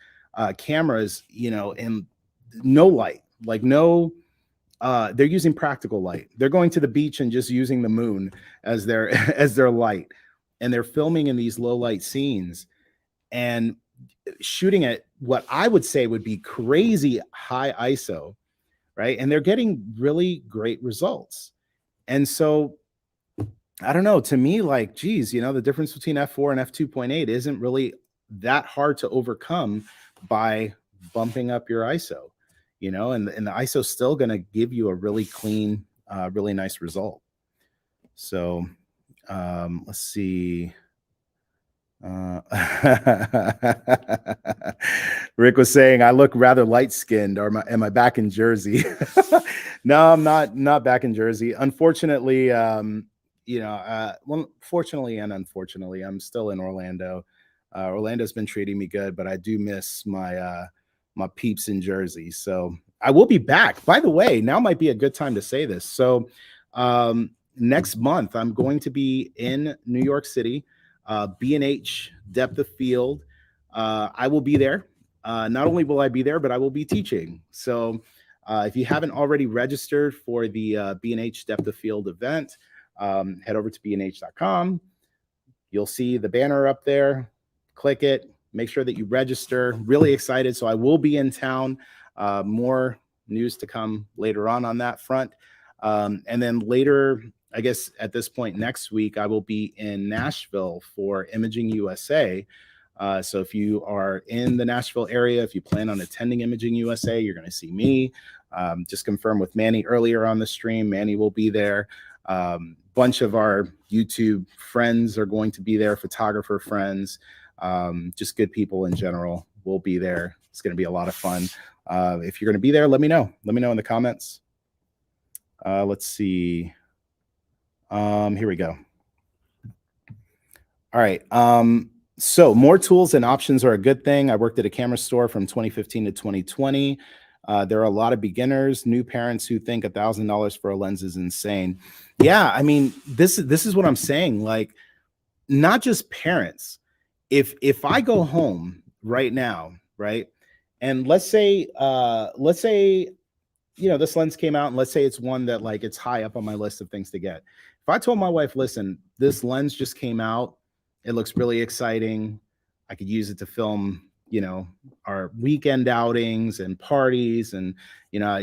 cameras, you know, in no light, like no, they're using practical light. They're going to the beach and just using the moon as their as their light, and they're filming in these low light scenes and shooting at what I would say would be crazy high ISO, right? And they're getting really great results. And so I don't know, to me, like, geez, you know, the difference between f4 and f2.8 isn't really that hard to overcome by bumping up your ISO, you know, and the ISO is still going to give you a really clean, really nice result. So let's see. Rick was saying, I look rather light skinned. Or am I back in Jersey? No, I'm not back in Jersey. Unfortunately, you know, well, fortunately and unfortunately, I'm still in Orlando. Orlando's been treating me good, but I do miss my my peeps in Jersey. So I will be back. By the way, now might be a good time to say this. So next month, I'm going to be in New York City. B&H depth of field. I will be there. Not only will I be there, but I will be teaching. So if you haven't already registered for the B&H depth of field event, head over to bnh.com. You'll see the banner up there. Click it. Make sure that you register. Really excited. So I will be in town. More news to come later on that front. And then later, I guess at this point next week, I will be in Nashville for Imaging USA. So if you are in the Nashville area, if you plan on attending Imaging USA, you're going to see me. Just confirmed with Manny earlier on the stream. Manny will be there. Bunch of our YouTube friends are going to be there, photographer friends, just good people in general will be there. It's going to be a lot of fun. If you're going to be there, let me know. Let me know in the comments. Let's see. Here we go. All right. So more tools and options are a good thing. I worked at a camera store from 2015 to 2020. There are a lot of beginners, new parents who think $1,000 for a lens is insane. Yeah, I mean, this is what I'm saying. Like, not just parents. If I go home right now, right, and let's say you know, this lens came out, and let's say it's one that, like, it's high up on my list of things to get. If I told my wife, listen, this lens just came out, it looks really exciting, I could use it to film, you know, our weekend outings and parties, and, you know,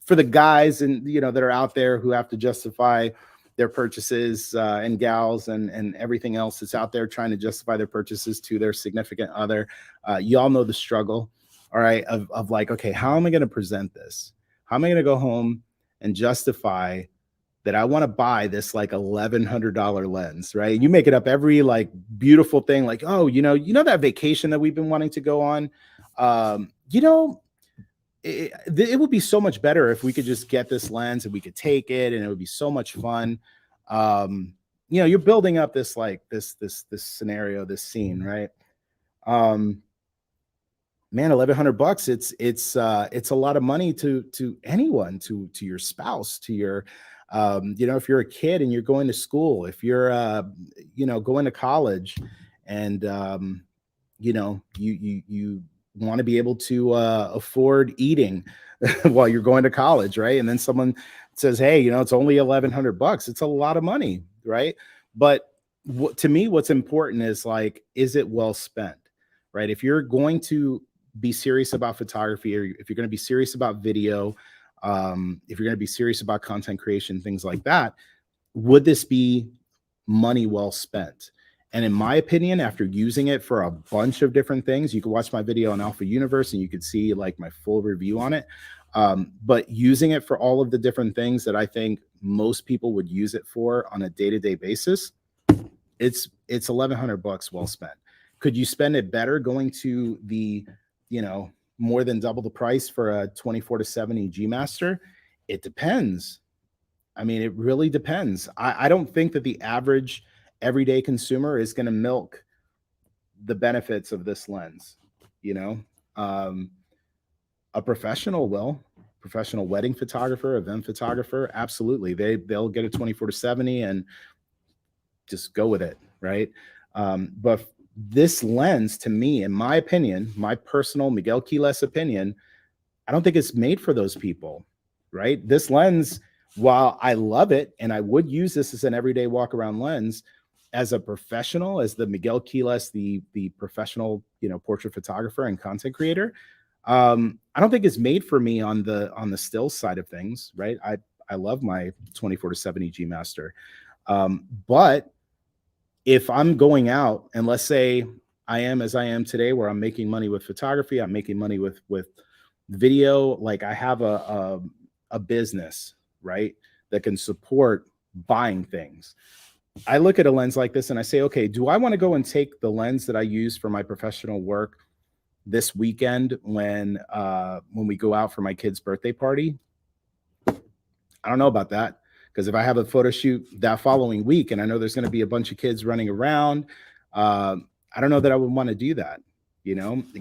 for the guys and, you know, that are out there who have to justify their purchases, and gals and everything else that's out there trying to justify their purchases to their significant other. Y'all know the struggle, all right, of like, okay, how am I going to present this? How am I going to go home and justify that I want to buy this like $1,100 lens, right? You make it up every like beautiful thing, like, oh, you know that vacation that we've been wanting to go on, you know, it would be so much better if we could just get this lens and we could take it, and it would be so much fun. You know, you're building up this like this scenario, this scene, right? Man, $1,100, it's a lot of money to anyone, to your spouse, to your, you know, if you're a kid and you're going to school, if you're you know, going to college, and you know, you want to be able to afford eating while you're going to college, right? And then someone says, hey, you know, it's only $1,100. It's a lot of money, right? But to me, what's important is, like, is it well spent, right? If you're going to be serious about photography, or if you're going to be serious about video, if you're going to be serious about content creation, things like that, would this be money well spent? And in my opinion, after using it for a bunch of different things, you can watch my video on Alpha Universe and you could see like my full review on it. But using it for all of the different things that I think most people would use it for on a day-to-day basis, it's $1,100 well spent. Could you spend it better going to the, more than double the price for a 24-70 G Master? It depends. I mean, it really depends. I don't think that the average everyday consumer is going to milk the benefits of this lens. A professional will. Professional wedding photographer, event photographer, absolutely. They'll get a 24-70 and just go with it, right? But this lens, to me, in my opinion, my personal Miguel Quiles opinion, I don't think it's made for those people, right? This lens, while I love it and I would use this as an everyday walk around lens, as a professional, as the Miguel Quiles, the professional, portrait photographer and content creator, I don't think it's made for me on the still side of things, right? I love my 24-70 G Master. But if I'm going out and let's say I am as I am today, where I'm making money with photography, I'm making money with video, like I have a business, right, that can support buying things. I look at a lens like this and I say, okay, do I want to go and take the lens that I use for my professional work this weekend when we go out for my kid's birthday party? I don't know about that, because if I have a photo shoot that following week and I know there's going to be a bunch of kids running around, I don't know that I would want to do that.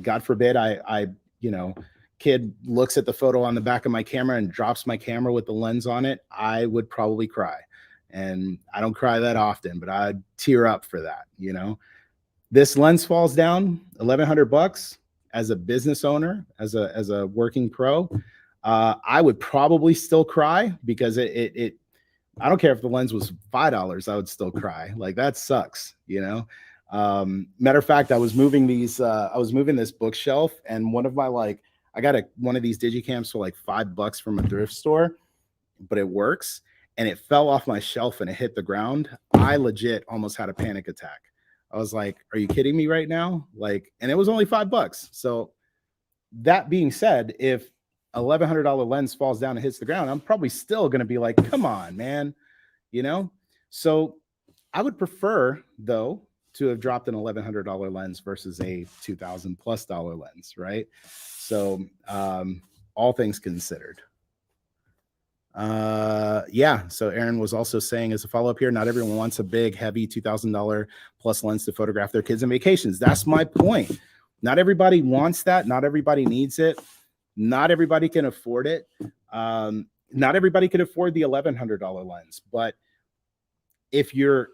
God forbid I kid looks at the photo on the back of my camera and drops my camera with the lens on it, I would probably cry. And I don't cry that often, but I'd tear up for that. This lens falls down $1,100 as a business owner, as a working pro. I would probably still cry, because I don't care if the lens was $5, I would still cry. Like, that sucks, Matter of fact, I was moving this bookshelf, and one of my, I got one of these digicams for like $5 from a thrift store, but it works. And it fell off my shelf and it hit the ground. I legit almost had a panic attack. I was like, are you kidding me right now? And it was only $5. So that being said, if $1,100 lens falls down and hits the ground, I'm probably still going to be like, come on, man. So I would prefer, though, to have dropped an $1,100 lens versus a $2,000+ lens, right? So all things considered. So Aaron was also saying, as a follow-up here, not everyone wants a big, heavy $2,000+ lens to photograph their kids on vacations. That's my point. Not everybody wants that. Not everybody needs it. Not everybody can afford it. Not everybody can afford the $1,100 lens. But if you're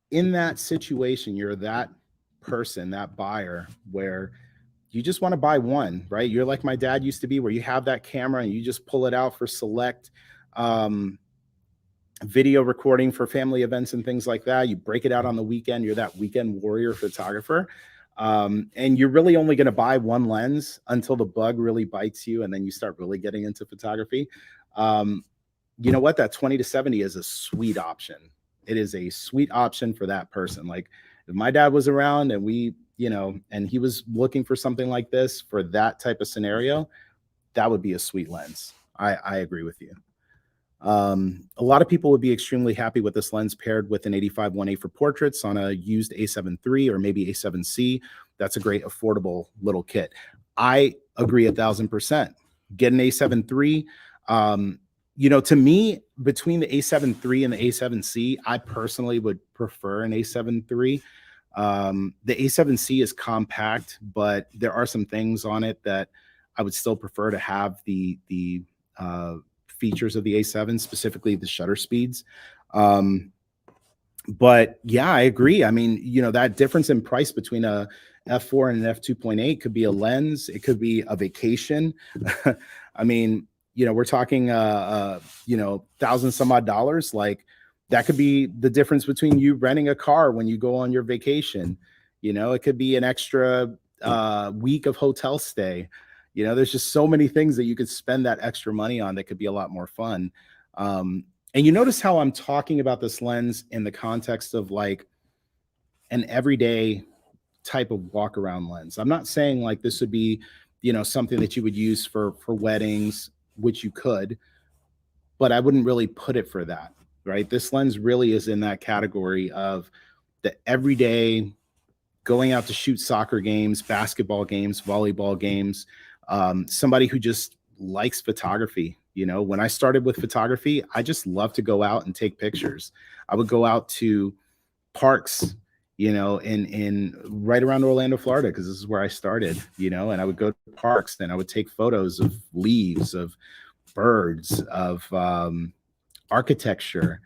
in that situation, you're that person, that buyer, where you just want to buy one, right? You're like my dad used to be, where you have that camera and you just pull it out for select video recording for family events and things like that. You break it out on the weekend. You're that weekend warrior photographer. And you're really only going to buy one lens until the bug really bites you, and then you start really getting into photography. You know what? That 20-70 is a sweet option. It is a sweet option for that person. Like, if my dad was around and and he was looking for something like this for that type of scenario, that would be a sweet lens. I agree with you. A lot of people would be extremely happy with this lens paired with an 85-1.8 for portraits on a used A7 III or maybe A7C. That's a great affordable little kit. I agree 1,000%. Get an A7 III. To me, between the A7 III and the A7C, I personally would prefer an A7 III. The A7C is compact, but there are some things on it that I would still prefer to have the features of the A7, specifically the shutter speeds. But yeah, I agree. I mean, that difference in price between a f4 and an f2.8 could be a lens. It could be a vacation. I mean, we're talking, $1,000 some odd dollars. Like, that could be the difference between you renting a car when you go on your vacation. It could be an extra, week of hotel stay. You know, there's just so many things that you could spend that extra money on that could be a lot more fun. And you notice how I'm talking about this lens in the context of like an everyday type of walk around lens. I'm not saying like this would be, you know, something that you would use for weddings, which you could, but I wouldn't really put it for that, right? This lens really is in that category of the everyday going out to shoot soccer games, basketball games, volleyball games, somebody who just likes photography. You know, when I started with photography, I just love to go out and take pictures. I would go out to parks, you know, in right around Orlando, Florida, because this is where I started, you know, and I would go to parks and I would take photos of leaves, of birds, of architecture.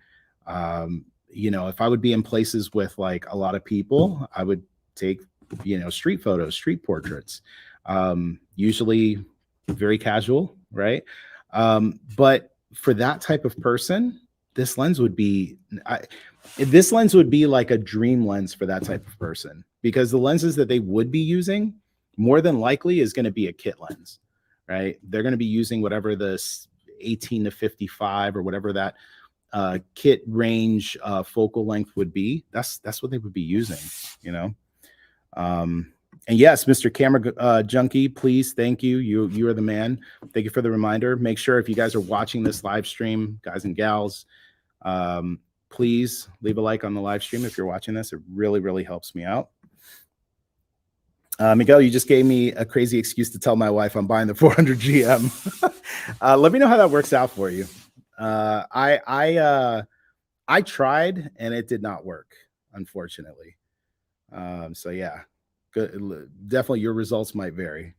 You know, if I would be in places with like a lot of people, I would take, you know, street photos, street portraits, usually very casual, right? But for that type of person, this lens would be, this lens would be like a dream lens for that type of person, because the lenses that they would be using more than likely is going to be a kit lens, right? They're going to be using whatever this 18 to 55 or whatever that kit range focal length would be. That's what they would be using, you know? And yes, Mr. Camera Junkie, please, thank you. You are the man. Thank you for the reminder. Make sure if you guys are watching this live stream, guys and gals, please leave a like on the live stream if you're watching this. It really, really helps me out. Miguel, you just gave me a crazy excuse to tell my wife I'm buying the 400 GM. Let me know how that works out for you. I tried and it did not work, unfortunately. So yeah, good. Definitely your results might vary.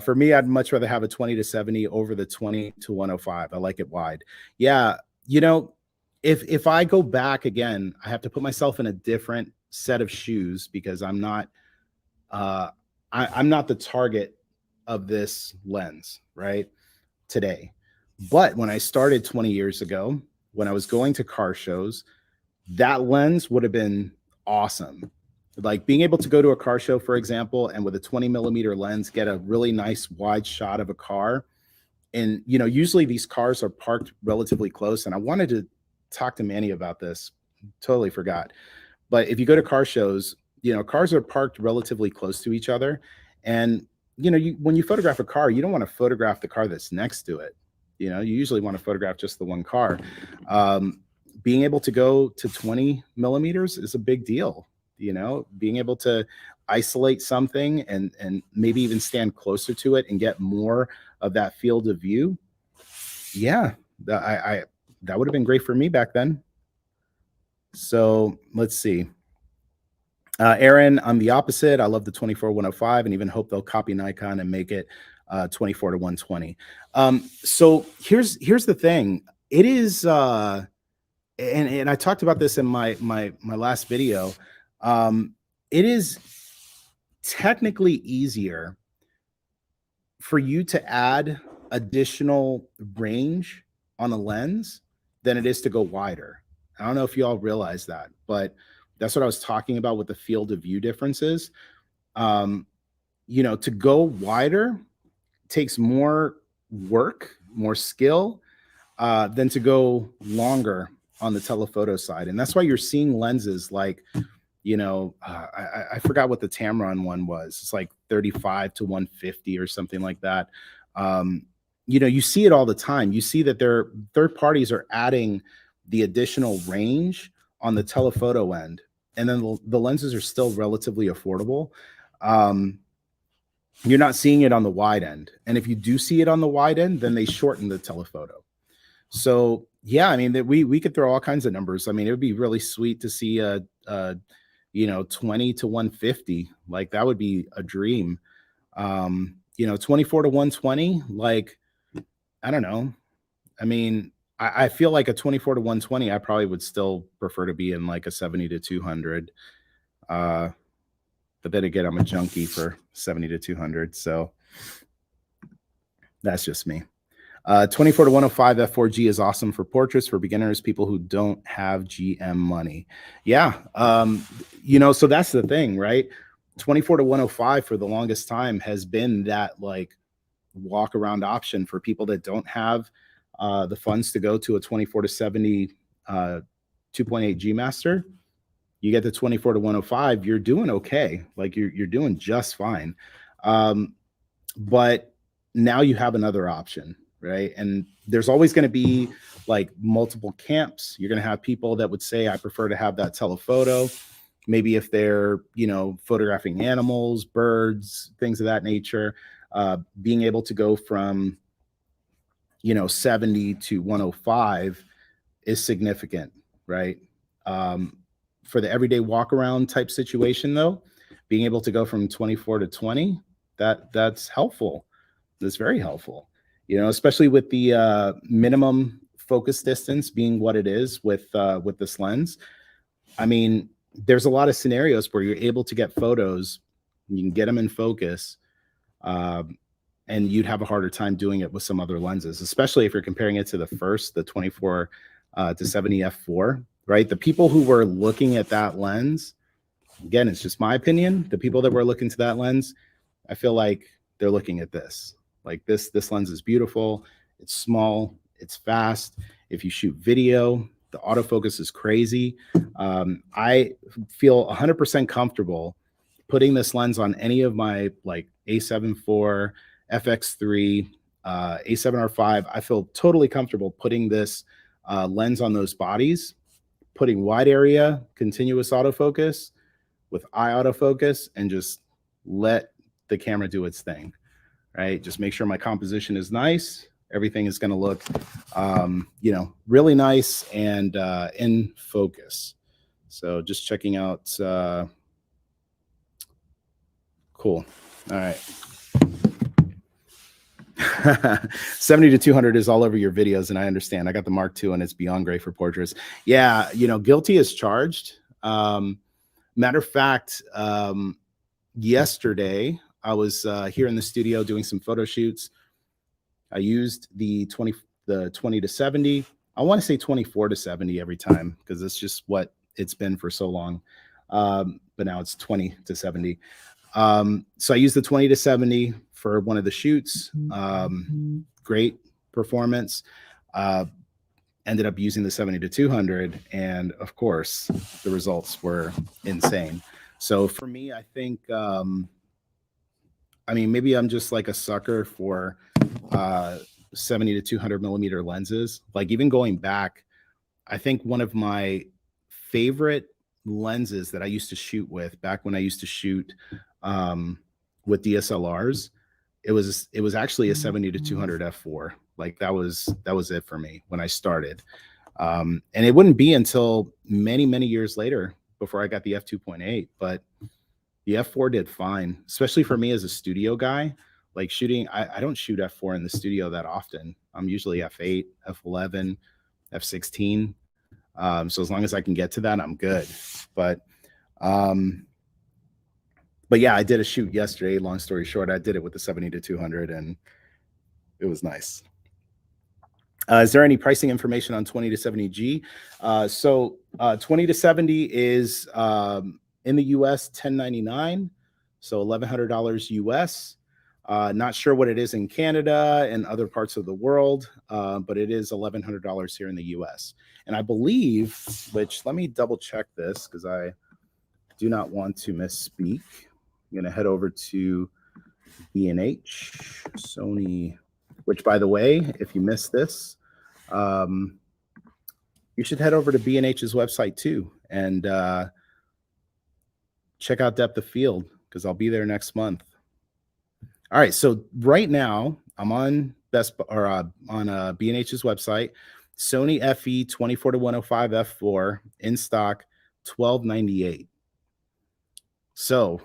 For me, I'd much rather have a 20 to 70 over the 20 to 105. I like it wide. Yeah. You know, if I go back again, I have to put myself in a different set of shoes, because I'm not, I'm not the target of this lens right today. But when I started 20 years ago, when I was going to car shows, that lens would have been awesome. Like being able to go to a car show, for example, and with a 20 millimeter lens, get a really nice wide shot of a car. And, you know, usually these cars are parked relatively close. And I wanted to talk to Manny about this. Totally forgot. But if you go to car shows, you know, cars are parked relatively close to each other. And, you know, when you photograph a car, you don't want to photograph the car that's next to it. You know, you usually want to photograph just the one car. Being able to go to 20 millimeters is a big deal. You know, being able to isolate something and maybe even stand closer to it and get more of that field of view. Yeah, that would have been great for me back then. So let's see. Aaron, I'm the opposite. I love the 24-105 and even hope they'll copy Nikon and make it 24 to 120. So here's the thing. It is, and I talked about this in my last video. It is technically easier for you to add additional range on a lens than it is to go wider. I don't know if you all realize that, but that's what I was talking about with the field of view differences. You know, to go wider takes more work, more skill than to go longer on the telephoto side. And that's why you're seeing lenses like, you know, I forgot what the Tamron one was. It's like 35 to 150 or something like that. You know, you see it all the time. You see that their third parties are adding the additional range on the telephoto end, and then the lenses are still relatively affordable. You're not seeing it on the wide end. And if you do see it on the wide end, then they shorten the telephoto. So yeah, I mean, that we could throw all kinds of numbers. I mean, it would be really sweet to see a you know, 20 to 150. Like that would be a dream. You know, 24 to 120, like, I don't know. I mean, I feel like a 24 to 120, I probably would still prefer to be in like a 70 to 200. But then again, I'm a junkie for 70 to 200. So that's just me. 24 to 105 F4G is awesome for portraits for beginners, people who don't have GM money. Yeah. You know, so that's the thing, right? 24 to 105 for the longest time has been that like walk around option for people that don't have the funds to go to a 24 to 70 2.8 G Master. You get the 24 to 105, you're doing okay. Like you're doing just fine. But now you have another option, right? And there's always going to be like multiple camps. You're going to have people that would say, I prefer to have that telephoto. Maybe if they're, you know, photographing animals, birds, things of that nature, being able to go from, you know, 70 to 105 is significant, right? For the everyday walk around type situation, though, being able to go from 24 to 20, that's helpful. That's very helpful, you know, especially with the minimum focus distance being what it is with this lens. I mean, there's a lot of scenarios where you're able to get photos, you can get them in focus, and you'd have a harder time doing it with some other lenses, especially if you're comparing it to the 24 to 70 f4, right? The people who were looking at that lens, again, it's just my opinion. The people that were looking to that lens, I feel like they're looking at this. Like this lens is beautiful. It's small. It's fast. If you shoot video, the autofocus is crazy. I feel 100% comfortable putting this lens on any of my like A7 IV, FX3, A7R5. I feel totally comfortable putting this lens on those bodies, putting wide area continuous autofocus with eye autofocus, and just let the camera do its thing, right? Just make sure my composition is nice. Everything is going to look, you know, really nice and in focus. So just checking out. Cool. All right. 70 to 200 is all over your videos, and I understand. I got the Mark II, and it's beyond great for portraits. Yeah, you know, guilty as charged. Matter of fact, yesterday I was here in the studio doing some photo shoots. I used the 20 to 70. I want to say 24 to 70 every time because it's just what it's been for so long. But now it's 20 to 70. So I used the 20 to 70 for one of the shoots. Great performance. Ended up using the 70 to 200, and of course the results were insane. So for me, I think I mean, maybe I'm just like a sucker for 70 to 200 millimeter lenses. Like even going back, I think one of my favorite lenses that I used to shoot with back when I used to shoot with DSLRs, it was actually a 70 to 200 f4. Like that was it for me when I started. And it wouldn't be until many years later before I got the f2.8, but the f4 did fine, especially for me as a studio guy. Like shooting, I don't shoot f4 in the studio that often. I'm usually f8, f11, f16. So as long as I can get to that, I'm good. But yeah, I did a shoot yesterday. Long story short, I did it with the 70 to 200, and it was nice. Is there any pricing information on 20 to 70G? So 20 to 70 is in the US $1099, so $1,100 US. Not sure what it is in Canada and other parts of the world, but it is $1,100 here in the US. And I believe, which let me double check this because I do not want to misspeak. I'm going to head over to B&H, Sony, which by the way, if you missed this, you should head over to B&H's website too and check out Depth of Field because I'll be there next month. All right, so right now I'm on on B&H's website. Sony FE 24 to 105 f4 in stock, $1,298. So,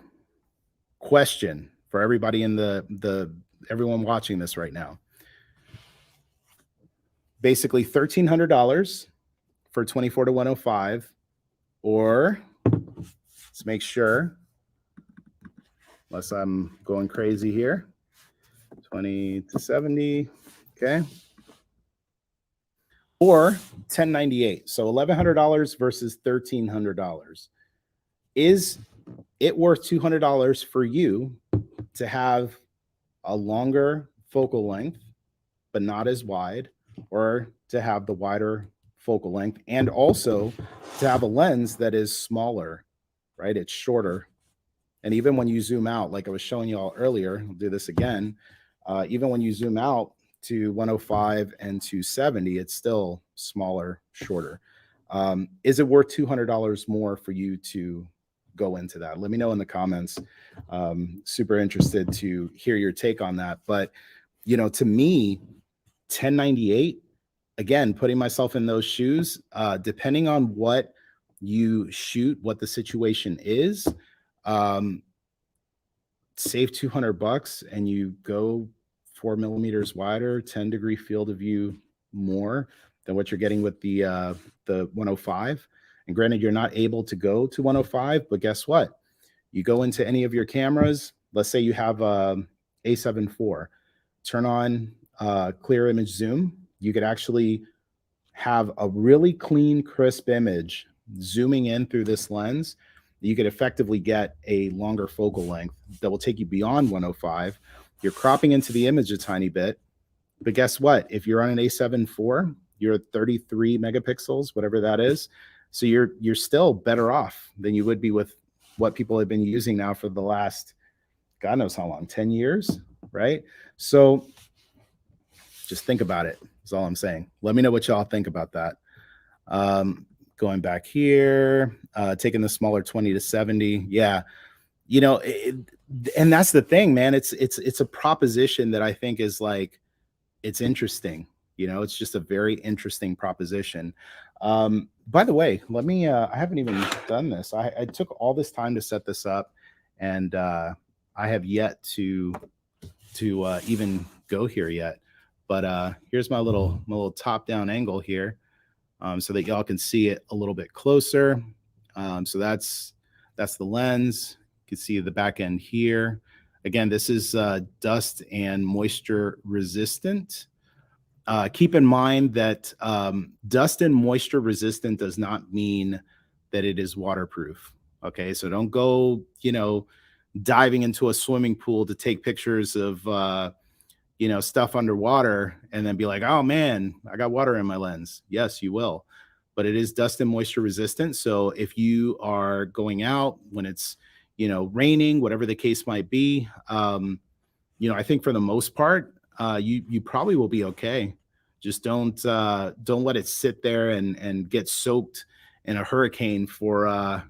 question for everybody in everyone watching this right now. Basically $1,300 for 24 to 105, or let's make sure, unless I'm going crazy here, 20 to 70, okay, or $1,098. So $1,100 versus $1,300. Is it worth $200 for you to have a longer focal length, but not as wide, or to have the wider focal length, and also to have a lens that is smaller, right? It's shorter. And even when you zoom out, like I was showing you all earlier, I'll do this again. Even when you zoom out to 105 and 270, it's still smaller, shorter. Is it worth $200 more for you to go into that? Let me know in the comments. Super interested to hear your take on that. But, you know, to me, 1098, again, putting myself in those shoes, depending on what you shoot, what the situation is, save $200 and you go 4 millimeters wider, 10-degree field of view more than what you're getting with the 105. And granted, you're not able to go to 105, but guess what? You go into any of your cameras. Let's say you have a A7 IV, turn on clear image zoom. You could actually have a really clean, crisp image zooming in through this lens. You could effectively get a longer focal length that will take you beyond 105. You're cropping into the image a tiny bit, but guess what? If you're on an A7 IV, you're at 33 megapixels, whatever that is. So you're still better off than you would be with what people have been using now for the last, God knows how long, 10 years, right? So just think about it, is all I'm saying. Let me know what y'all think about that. Going back here, taking the smaller 20 to 70. Yeah. You know, and that's the thing, man. It's a proposition that I think is like, it's interesting. You know, it's just a very interesting proposition. By the way, let me, I haven't even done this. I took all this time to set this up, and I have yet to even go here yet. But here's my little top-down angle here, so that y'all can see it a little bit closer. So that's the lens. You can see the back end here. Again, this is dust and moisture resistant. Keep in mind that dust and moisture resistant does not mean that it is waterproof. Okay, so don't go, you know, diving into a swimming pool to take pictures of, you know, stuff underwater and then be like, oh man, I got water in my lens. Yes, you will. But it is dust and moisture resistant. So if you are going out when it's, you know, raining, whatever the case might be, you know, I think for the most part, you probably will be okay. Just don't let it sit there and get soaked in a hurricane for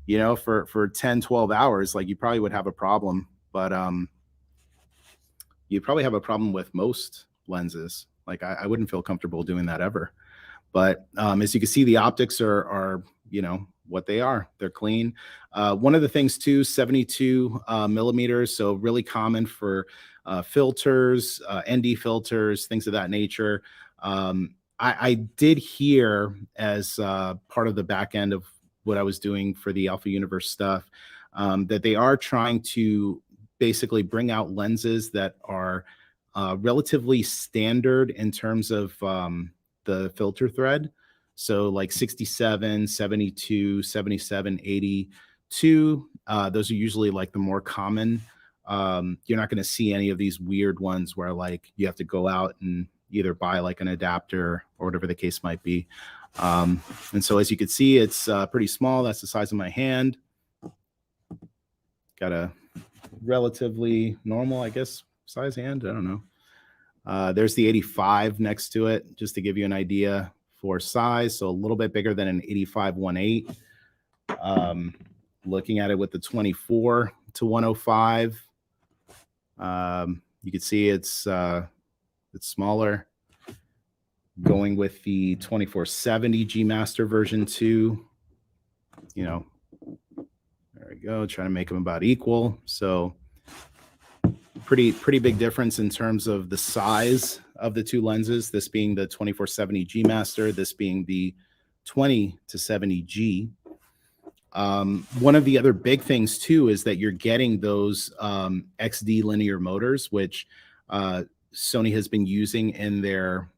you know, for 10, 12 hours. Like, you probably would have a problem. But you probably have a problem with most lenses. Like, I wouldn't feel comfortable doing that ever. But as you can see, the optics are, you know, what they are. They're clean. One of the things too, 72 millimeters. So really common for filters, ND filters, things of that nature. I did hear, as part of the back end of what I was doing for the Alpha Universe stuff, that they are trying to basically bring out lenses that are relatively standard in terms of the filter thread. So like 67, 72, 77, 82. Those are usually like the more common. You're not going to see any of these weird ones where like you have to go out and either buy like an adapter or whatever the case might be. And so as you can see, it's pretty small. That's the size of my hand. Got a relatively normal, I guess, size hand. I don't know. There's the 85 next to it, just to give you an idea for size. So a little bit bigger than an 85-1.8. Looking at it with the 24 to 105, you can see it's smaller. Going with the 2470 G Master version 2, you know, there we go. Trying to make them about equal. So pretty big difference in terms of the size of the two lenses. This being the 2470 G Master, this being the 20 to 70 G. One of the other big things too is that you're getting those XD linear motors, which Sony has been using in their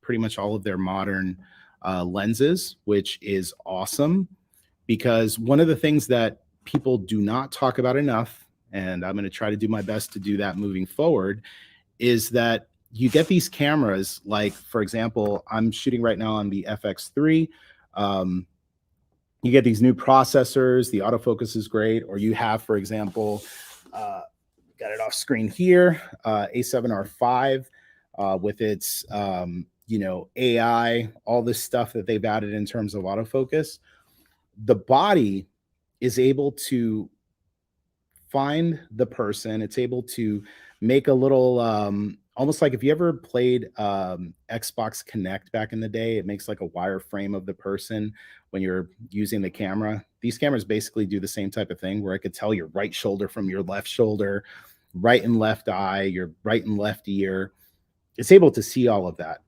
pretty much all of their modern lenses, which is awesome. Because one of the things that people do not talk about enough, and I'm going to try to do my best to do that moving forward, is that you get these cameras, like, for example, I'm shooting right now on the FX3. You get these new processors, the autofocus is great, or you have, for example, got it off screen here, A7R5 with its, AI, all this stuff that they've added in terms of autofocus. The body is able to find the person. It's able to make a little, almost like if you ever played Xbox Connect back in the day, it makes like a wireframe of the person when you're using the camera. These cameras basically do the same type of thing, where I could tell your right shoulder from your left shoulder, right and left eye, your right and left ear. It's able to see all of that.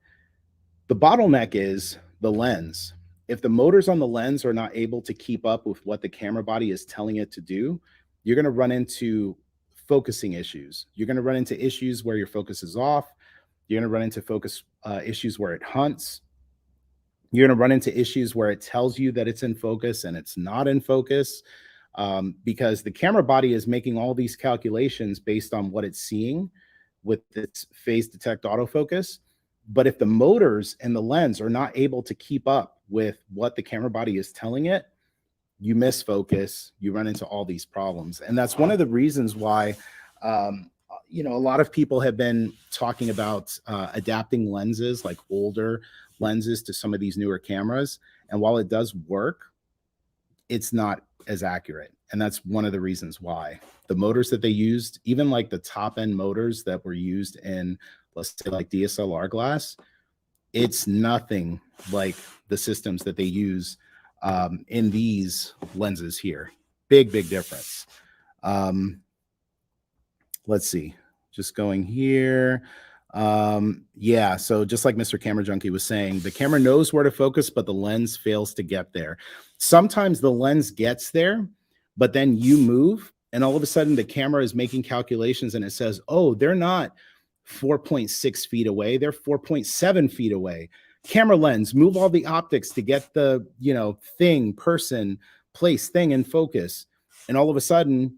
The bottleneck is the lens. If the motors on the lens are not able to keep up with what the camera body is telling it to do, you're going to run into focusing issues. You're going to run into issues where your focus is off. You're going to run into focus issues where it hunts. You're going to run into issues where it tells you that it's in focus and it's not in focus, because the camera body is making all these calculations based on what it's seeing with its phase detect autofocus. But if the motors and the lens are not able to keep up with what the camera body is telling it, you miss focus, you run into all these problems. And that's one of the reasons why, a lot of people have been talking about adapting lenses, like older lenses, to some of these newer cameras. And while it does work, it's not as accurate. And that's one of the reasons why. The motors that they used, even like the top end motors that were used in, let's say, like DSLR glass, it's nothing like the systems that they use in these lenses here. Big difference. Let's see, just going here. Yeah, so just like Mr. Camera Junkie was saying, the camera knows where to focus, but the lens fails to get there. Sometimes the lens gets there, but then you move, and all of a sudden the camera is making calculations and it says, oh, they're not 4.6 feet away, they're 4.7 feet away. Camera lens, move all the optics to get the, thing, person, place, thing in focus. And all of a sudden,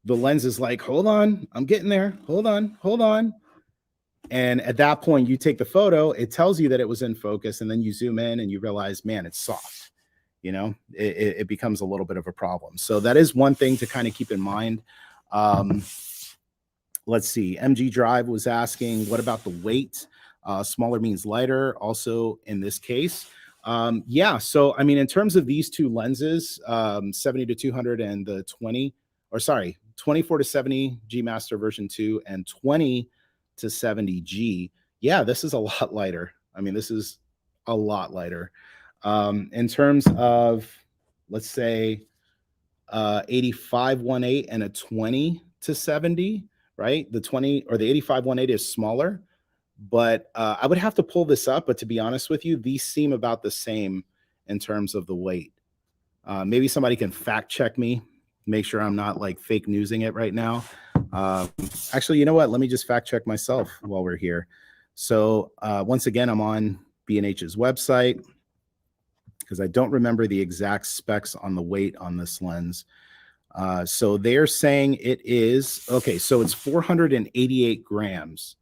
the lens is like, hold on, I'm getting there. Hold on. And at that point, you take the photo, it tells you that it was in focus, and then you zoom in and you realize, man, it's soft. It becomes a little bit of a problem. So that is one thing to kind of keep in mind. Let's see, MG Drive was asking, what about the weight? Smaller means lighter, also in this case. Yeah, so I mean, in terms of these two lenses, 70 to 200 and the 24 to 70 G Master version 2 and 20 to 70 G, yeah, this is a lot lighter. I mean, this is a lot lighter. In terms of, let's say, 85-1.8 and a 20 to 70, right? The 20 or the 85-1.8 is smaller, but I would have to pull this up. But to be honest with you, these seem about the same in terms of the weight. Maybe somebody can fact check me, make sure I'm not like fake newsing it right now. Actually, you know what? Let me just fact check myself while we're here. So once again, I'm on B&H's website because I don't remember the exact specs on the weight on this lens. So they're saying it is, okay, so it's 488 grams.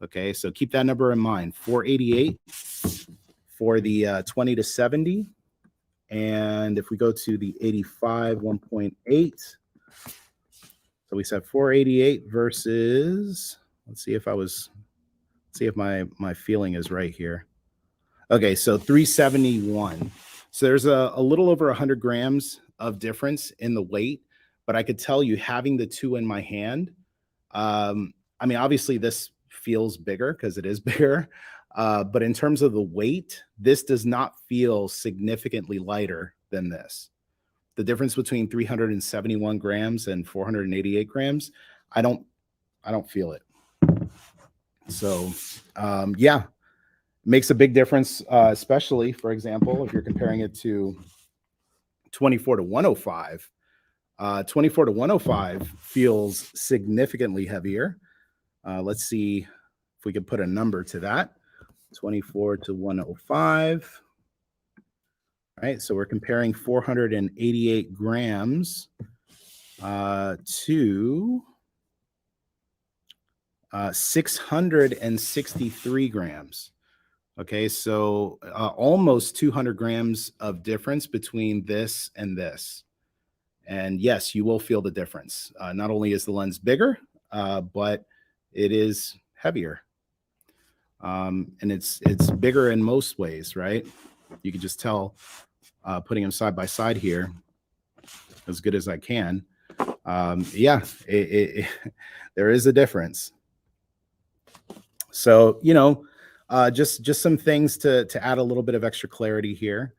Okay, so keep that number in mind, 488 for the 20 to 70. And if we go to the 85 1.8, so we said 488 versus, let's see if my feeling is right here. Okay, so 371. So there's a little over 100 grams of difference in the weight, but I could tell you, having the two in my hand, I mean, obviously this feels bigger because it is bigger, but in terms of the weight, this does not feel significantly lighter than this. The difference between 371 grams and 488 grams, I don't feel it. So yeah, makes a big difference, especially, for example, if you're comparing it to 24 to 105. 24 to 105 feels significantly heavier. Let's see if we could put a number to that. 24 to 105. All right, so we're comparing 488 grams to 663 grams. Okay, so almost 200 grams of difference between this and this. And yes, you will feel the difference. Not only is the lens bigger, but it is heavier. And it's bigger in most ways, right? You can just tell putting them side by side here as good as I can. Yeah, there is a difference. So, just some things to add a little bit of extra clarity here.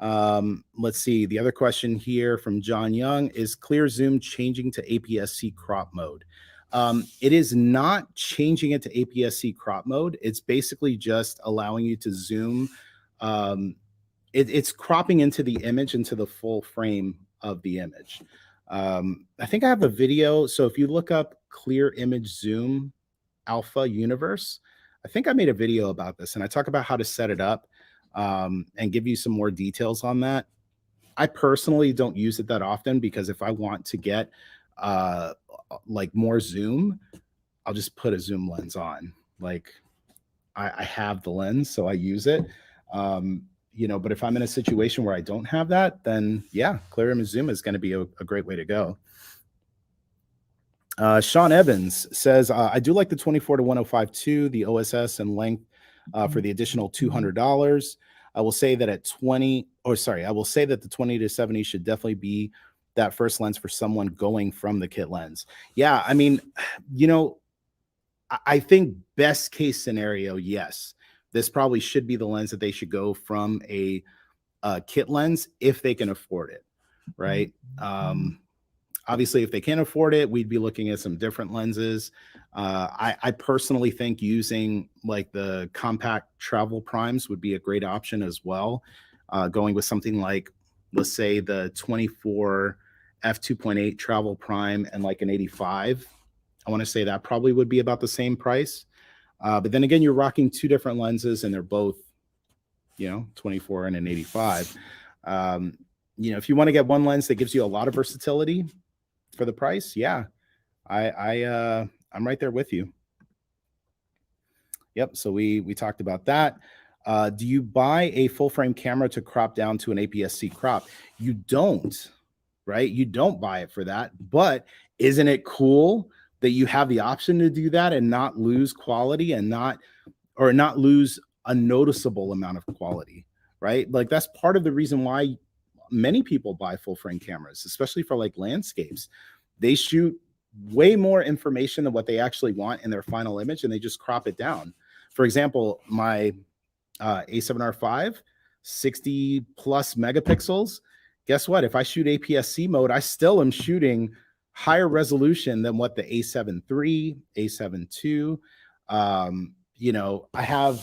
Let's see. The other question here from John Young is clear zoom changing to APS-C crop mode. It is not changing it to APS-C crop mode. It's basically just allowing you to zoom. It's cropping into the image, into the full frame of the image. I think I have a video. So if you look up clear image zoom alpha universe, I think I made a video about this and I talk about how to set it up and give you some more details on that. I personally don't use it that often because if I want to get like more zoom, I'll just put a zoom lens on. Like I have the lens, so I use it. But if I'm in a situation where I don't have that, then yeah, clear image zoom is going to be a great way to go. Sean Evans says, I do like the 24 to 105.2, the OSS and length for the additional $200. I will say that the 20 to 70 should definitely be that first lens for someone going from the kit lens. Yeah, I mean, I think best case scenario, yes, this probably should be the lens that they should go from a kit lens if they can afford it, right? Obviously, if they can't afford it, we'd be looking at some different lenses. I personally think using like the compact travel primes would be a great option as well. Going with something like, let's say, the 24 f2.8 travel prime and like an 85. I want to say that probably would be about the same price. But then again, you're rocking two different lenses and they're both, 24 and an 85. If you want to get one lens that gives you a lot of versatility for the price, yeah, I'm right there with you. Yep. So we talked about that. Do you buy a full frame camera to crop down to an APS-C crop? You don't, right? You don't buy it for that. But isn't it cool that you have the option to do that and not lose quality and not lose a noticeable amount of quality, right? Like that's part of the reason why many people buy full frame cameras, especially for like landscapes. They shoot way more information than what they actually want in their final image and they just crop it down. For example, my A7R5, 60 plus megapixels. Guess what? If I shoot APS-C mode, I still am shooting higher resolution than what the A7 III, A7 II. I have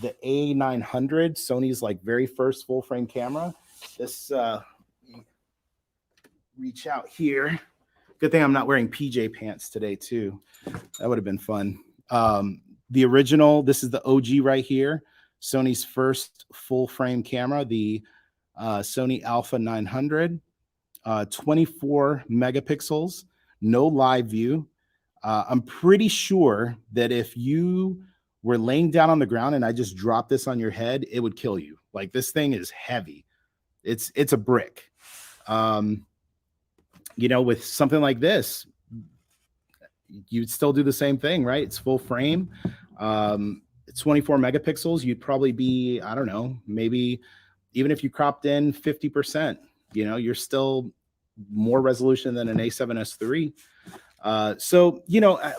the A900, Sony's like very first full frame camera. This reach out here. Good thing I'm not wearing PJ pants today too. That would have been fun. The original, this is the OG right here. Sony's first full frame camera, the Sony Alpha 900, 24 megapixels, no live view. I'm pretty sure that if you were laying down on the ground and I just dropped this on your head, it would kill you. Like this thing is heavy. It's a brick. With something like this, you'd still do the same thing, right? It's full frame. It's 24 megapixels. You'd probably be, I don't know, maybe even if you cropped in 50%, you're still more resolution than an A7S III. So,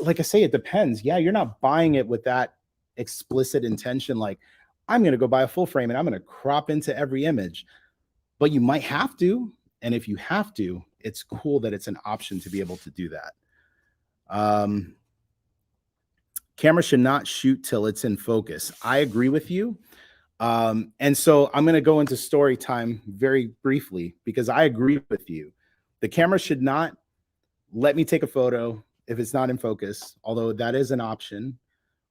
like I say, it depends. Yeah, you're not buying it with that explicit intention, like I'm going to go buy a full frame and I'm going to crop into every image, but you might have to. And if you have to, it's cool that it's an option to be able to do that. Camera should not shoot till it's in focus. I agree with you. And so I'm going to go into story time very briefly because I agree with you. The camera should not let me take a photo if it's not in focus, although that is an option,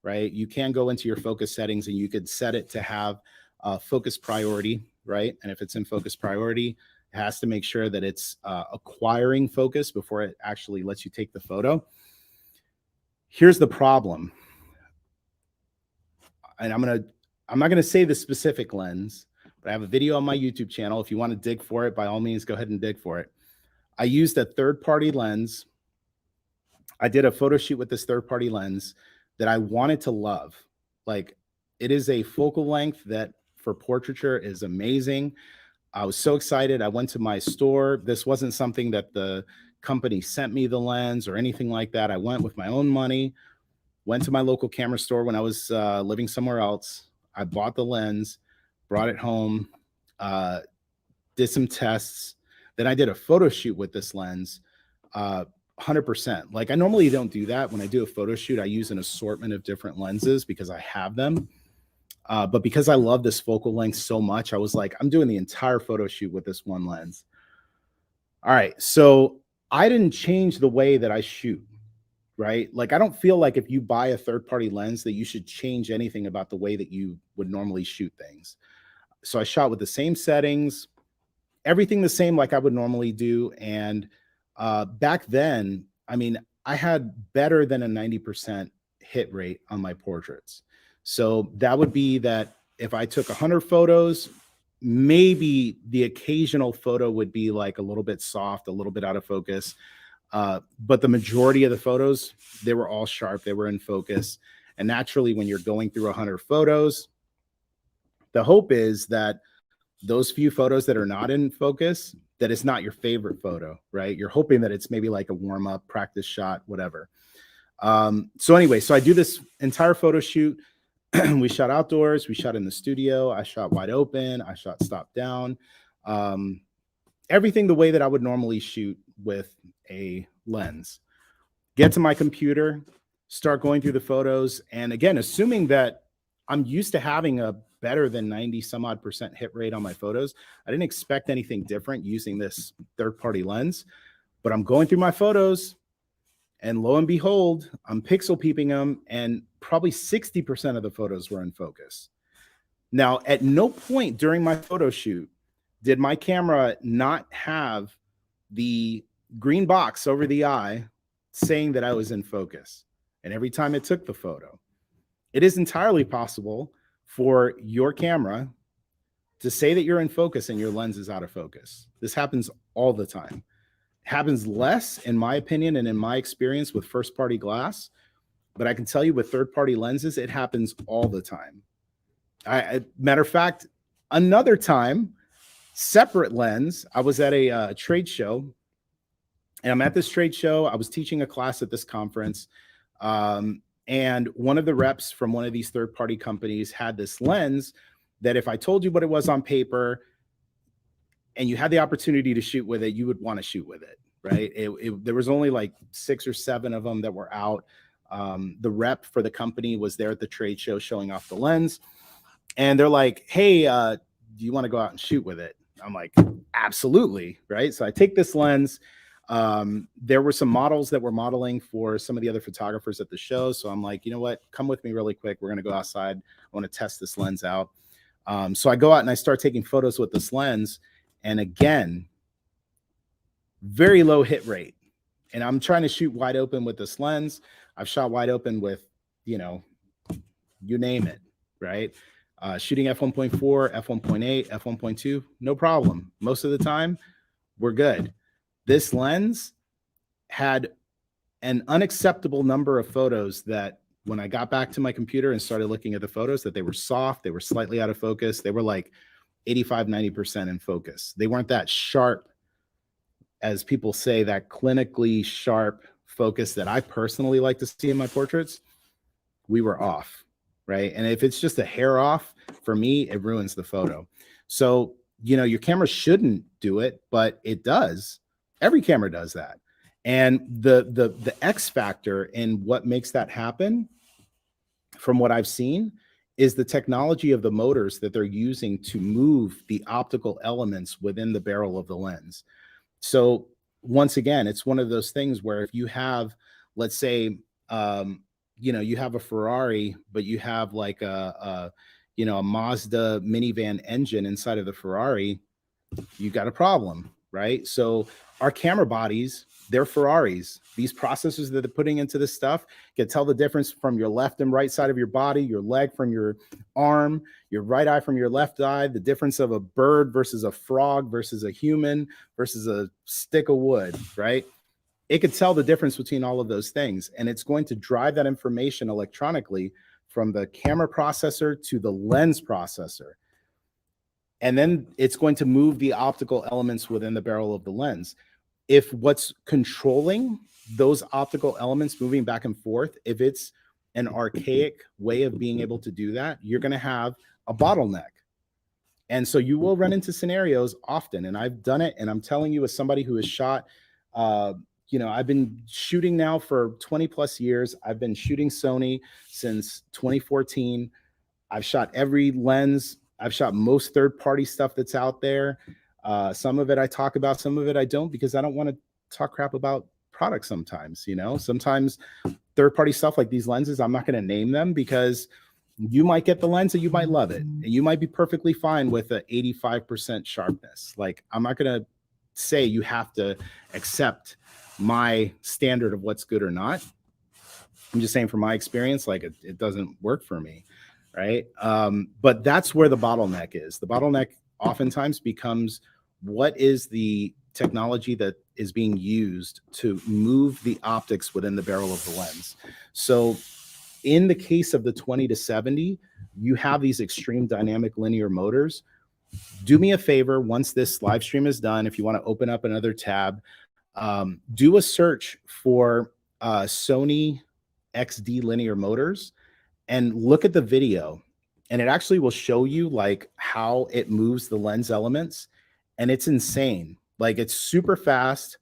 right? You can go into your focus settings and you could set it to have focus priority, right? And if it's in focus priority, has to make sure that it's acquiring focus before it actually lets you take the photo. Here's the problem. And I'm not gonna say the specific lens, but I have a video on my YouTube channel. If you want to dig for it, by all means, go ahead and dig for it. I used a third-party lens. I did a photo shoot with this third-party lens that I wanted to love. Like, it is a focal length that for portraiture is amazing. I was so excited. I went to my store. This wasn't something that the company sent me the lens or anything like that. I went with my own money, went to my local camera store when I was living somewhere else. I bought the lens, brought it home, did some tests. Then I did a photo shoot with this lens, 100%. Like, I normally don't do that. When I do a photo shoot, I use an assortment of different lenses because I have them. But because I love this focal length so much, I was like, I'm doing the entire photo shoot with this one lens. All right. So I didn't change the way that I shoot, right? Like, I don't feel like if you buy a third-party lens that you should change anything about the way that you would normally shoot things. So I shot with the same settings, everything the same like I would normally do. And back then, I mean, I had better than a 90% hit rate on my portraits. So that would be that if I took 100 photos, maybe the occasional photo would be like a little bit soft, a little bit out of focus. But the majority of the photos, they were all sharp. They were in focus. And naturally, when you're going through 100 photos, the hope is that those few photos that are not in focus, that it's not your favorite photo, right? You're hoping that it's maybe like a warm up, practice shot, whatever. So anyway, so I do this entire photo shoot. We shot outdoors, we shot in the studio, I shot wide open, I shot stop down, everything the way that I would normally shoot with a lens. Get to my computer, start going through the photos. And again, assuming that I'm used to having a better than 90 some odd % hit rate on my photos, I didn't expect anything different using this third-party lens, but I'm going through my photos and lo and behold, I'm pixel peeping them and probably 60% of the photos were in focus. Now, at no point during my photo shoot did my camera not have the green box over the eye saying that I was in focus. And every time it took the photo, it is entirely possible for your camera to say that you're in focus and your lens is out of focus. This happens all the time. It happens less, in my opinion, and in my experience with first-party glass. But I can tell you with third-party lenses, it happens all the time. Matter of fact, another time, separate lens, I was at a trade show. And I'm at this trade show. I was teaching a class at this conference. And one of the reps from one of these third-party companies had this lens that if I told you what it was on paper and you had the opportunity to shoot with it, you would want to shoot with it, right? There was only like 6 or 7 of them that were out. The rep for the company was there at the trade show showing off the lens. And they're like, hey, do you want to go out and shoot with it? I'm like, absolutely, right? So I take this lens. There were some models that were modeling for some of the other photographers at the show. So I'm like, you know what? Come with me really quick. We're going to go outside. I want to test this lens out. So I go out and I start taking photos with this lens. And again, very low hit rate. And I'm trying to shoot wide open with this lens. I've shot wide open with, you name it, right? Shooting f1.4, f1.8, f1.2, no problem. Most of the time, we're good. This lens had an unacceptable number of photos that when I got back to my computer and started looking at the photos, that they were soft, they were slightly out of focus. They were like 85, 90% in focus. They weren't that sharp, as people say, that clinically sharp focus that I personally like to see in my portraits. We were off, right? And if it's just a hair off, for me, it ruins the photo. So, your camera shouldn't do it, but it does. Every camera does that. And the X factor in what makes that happen, from what I've seen, is the technology of the motors that they're using to move the optical elements within the barrel of the lens. So once again, it's one of those things where if you have, let's say, you have a Ferrari, but you have like a Mazda minivan engine inside of the Ferrari, you got a problem, right? So our camera bodies, they're Ferraris. These processors that they're putting into this stuff can tell the difference from your left and right side of your body, your leg from your arm, your right eye from your left eye, the difference of a bird versus a frog versus a human versus a stick of wood, right? It could tell the difference between all of those things. And it's going to drive that information electronically from the camera processor to the lens processor. And then it's going to move the optical elements within the barrel of the lens. If what's controlling those optical elements moving back and forth, if it's an archaic way of being able to do that, you're going to have a bottleneck. And so you will run into scenarios often. And I've done it. And I'm telling you, as somebody who has shot, I've been shooting now for 20 plus years. I've been shooting Sony since 2014. I've shot every lens. I've shot most third-party stuff that's out there. Some of it I talk about, some of it I don't, because I don't want to talk crap about products sometimes, Sometimes third-party stuff like these lenses, I'm not going to name them because you might get the lens and you might love it. And you might be perfectly fine with an 85% sharpness. Like, I'm not going to say you have to accept my standard of what's good or not. I'm just saying from my experience, like it doesn't work for me. Right. But that's where the bottleneck is. The bottleneck oftentimes becomes what is the technology that is being used to move the optics within the barrel of the lens. So in the case of the 20 to 70, you have these extreme dynamic linear motors. Do me a favor, once this live stream is done, if you want to open up another tab, do a search for Sony XD linear motors and look at the video, and it actually will show you like how it moves the lens elements, and it's insane. Like, it's super fast.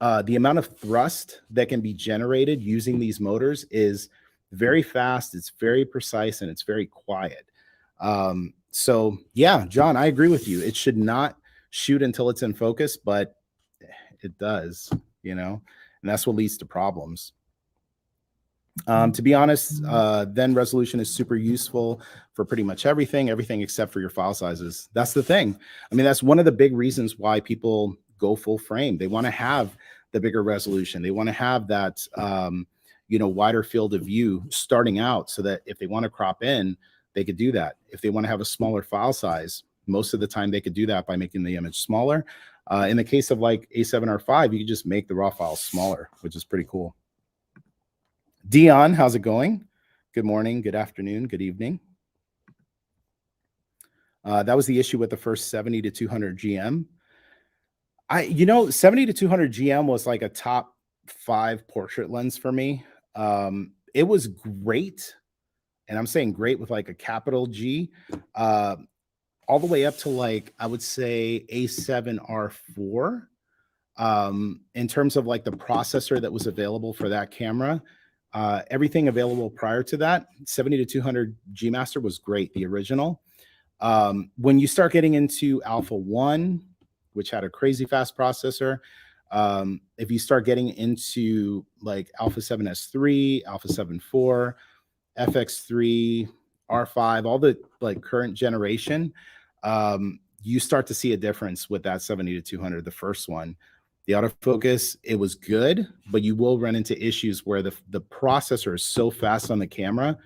The amount of thrust that can be generated using these motors is very fast, it's very precise, and it's very quiet. So yeah, John, I agree with you. It should not shoot until it's in focus, but it does, and that's what leads to problems. To be honest, then resolution is super useful for pretty much everything except for your file sizes. That's the thing. I mean, that's one of the big reasons why people go full frame. They want to have the bigger resolution. They want to have that, wider field of view starting out, so that if they want to crop in, they could do that. If they want to have a smaller file size, most of the time they could do that by making the image smaller. In the case of like A7R5, you can just make the raw files smaller, which is pretty cool. Dion, how's it going? Good morning, good afternoon, good evening. That was the issue with the first 70 to 200 GM. 70 to 200 GM was like a top 5 portrait lens for me. It was great. And I'm saying great with like a capital G, all the way up to like, I would say A7R4. In terms of like the processor that was available for that camera, everything available prior to that, 70 to 200 G Master was great, the original. When you start getting into Alpha 1, which had a crazy fast processor, if you start getting into like Alpha 7S3, Alpha 7 IV, FX3, R5, all the like current generation, you start to see a difference with that 70 to 200, the first one. The autofocus, it was good, but you will run into issues where the processor is so fast on the camera,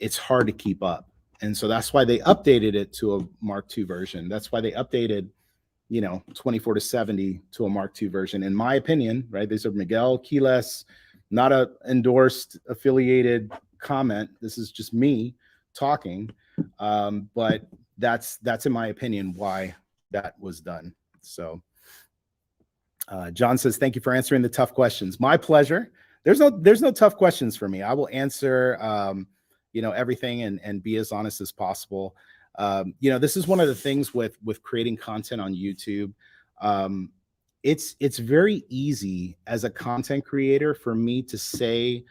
it's hard to keep up. And so that's why they updated it to a Mark II version. That's why they updated, 24 to 70 to a Mark II version, in my opinion, right? These are Miguel Quiles, not a endorsed, affiliated comment. This is just me talking. But that's in my opinion why that was done. So John says, thank you for answering the tough questions. My pleasure. There's no tough questions for me. I will answer, everything and be as honest as possible. This is one of the things with creating content on YouTube. It's very easy as a content creator for me to say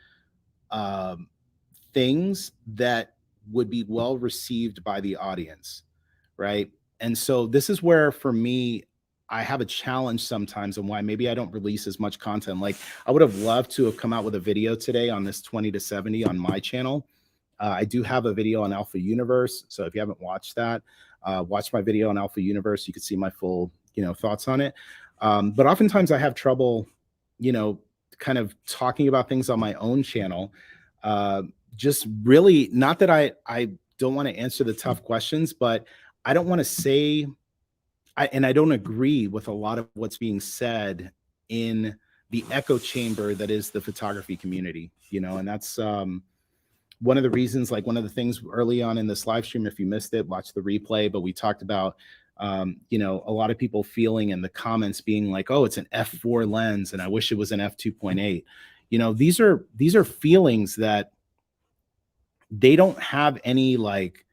things that would be well received by the audience, right? And so this is where, for me, I have a challenge sometimes, and why maybe I don't release as much content. Like, I would have loved to have come out with a video today on this 20 to 70 on my channel. I do have a video on Alpha Universe, so if you haven't watched that, watch my video on Alpha Universe. You can see my full, thoughts on it. But oftentimes I have trouble, kind of talking about things on my own channel. Just really, not that I don't want to answer the tough questions, but I don't want to say, and I don't agree with a lot of what's being said in the echo chamber that is the photography community, and that's one of the reasons, like one of the things early on in this live stream, if you missed it, watch the replay, but we talked about, a lot of people feeling in the comments being like, oh, it's an f4 lens and I wish it was an f2.8. These are feelings that they don't have any like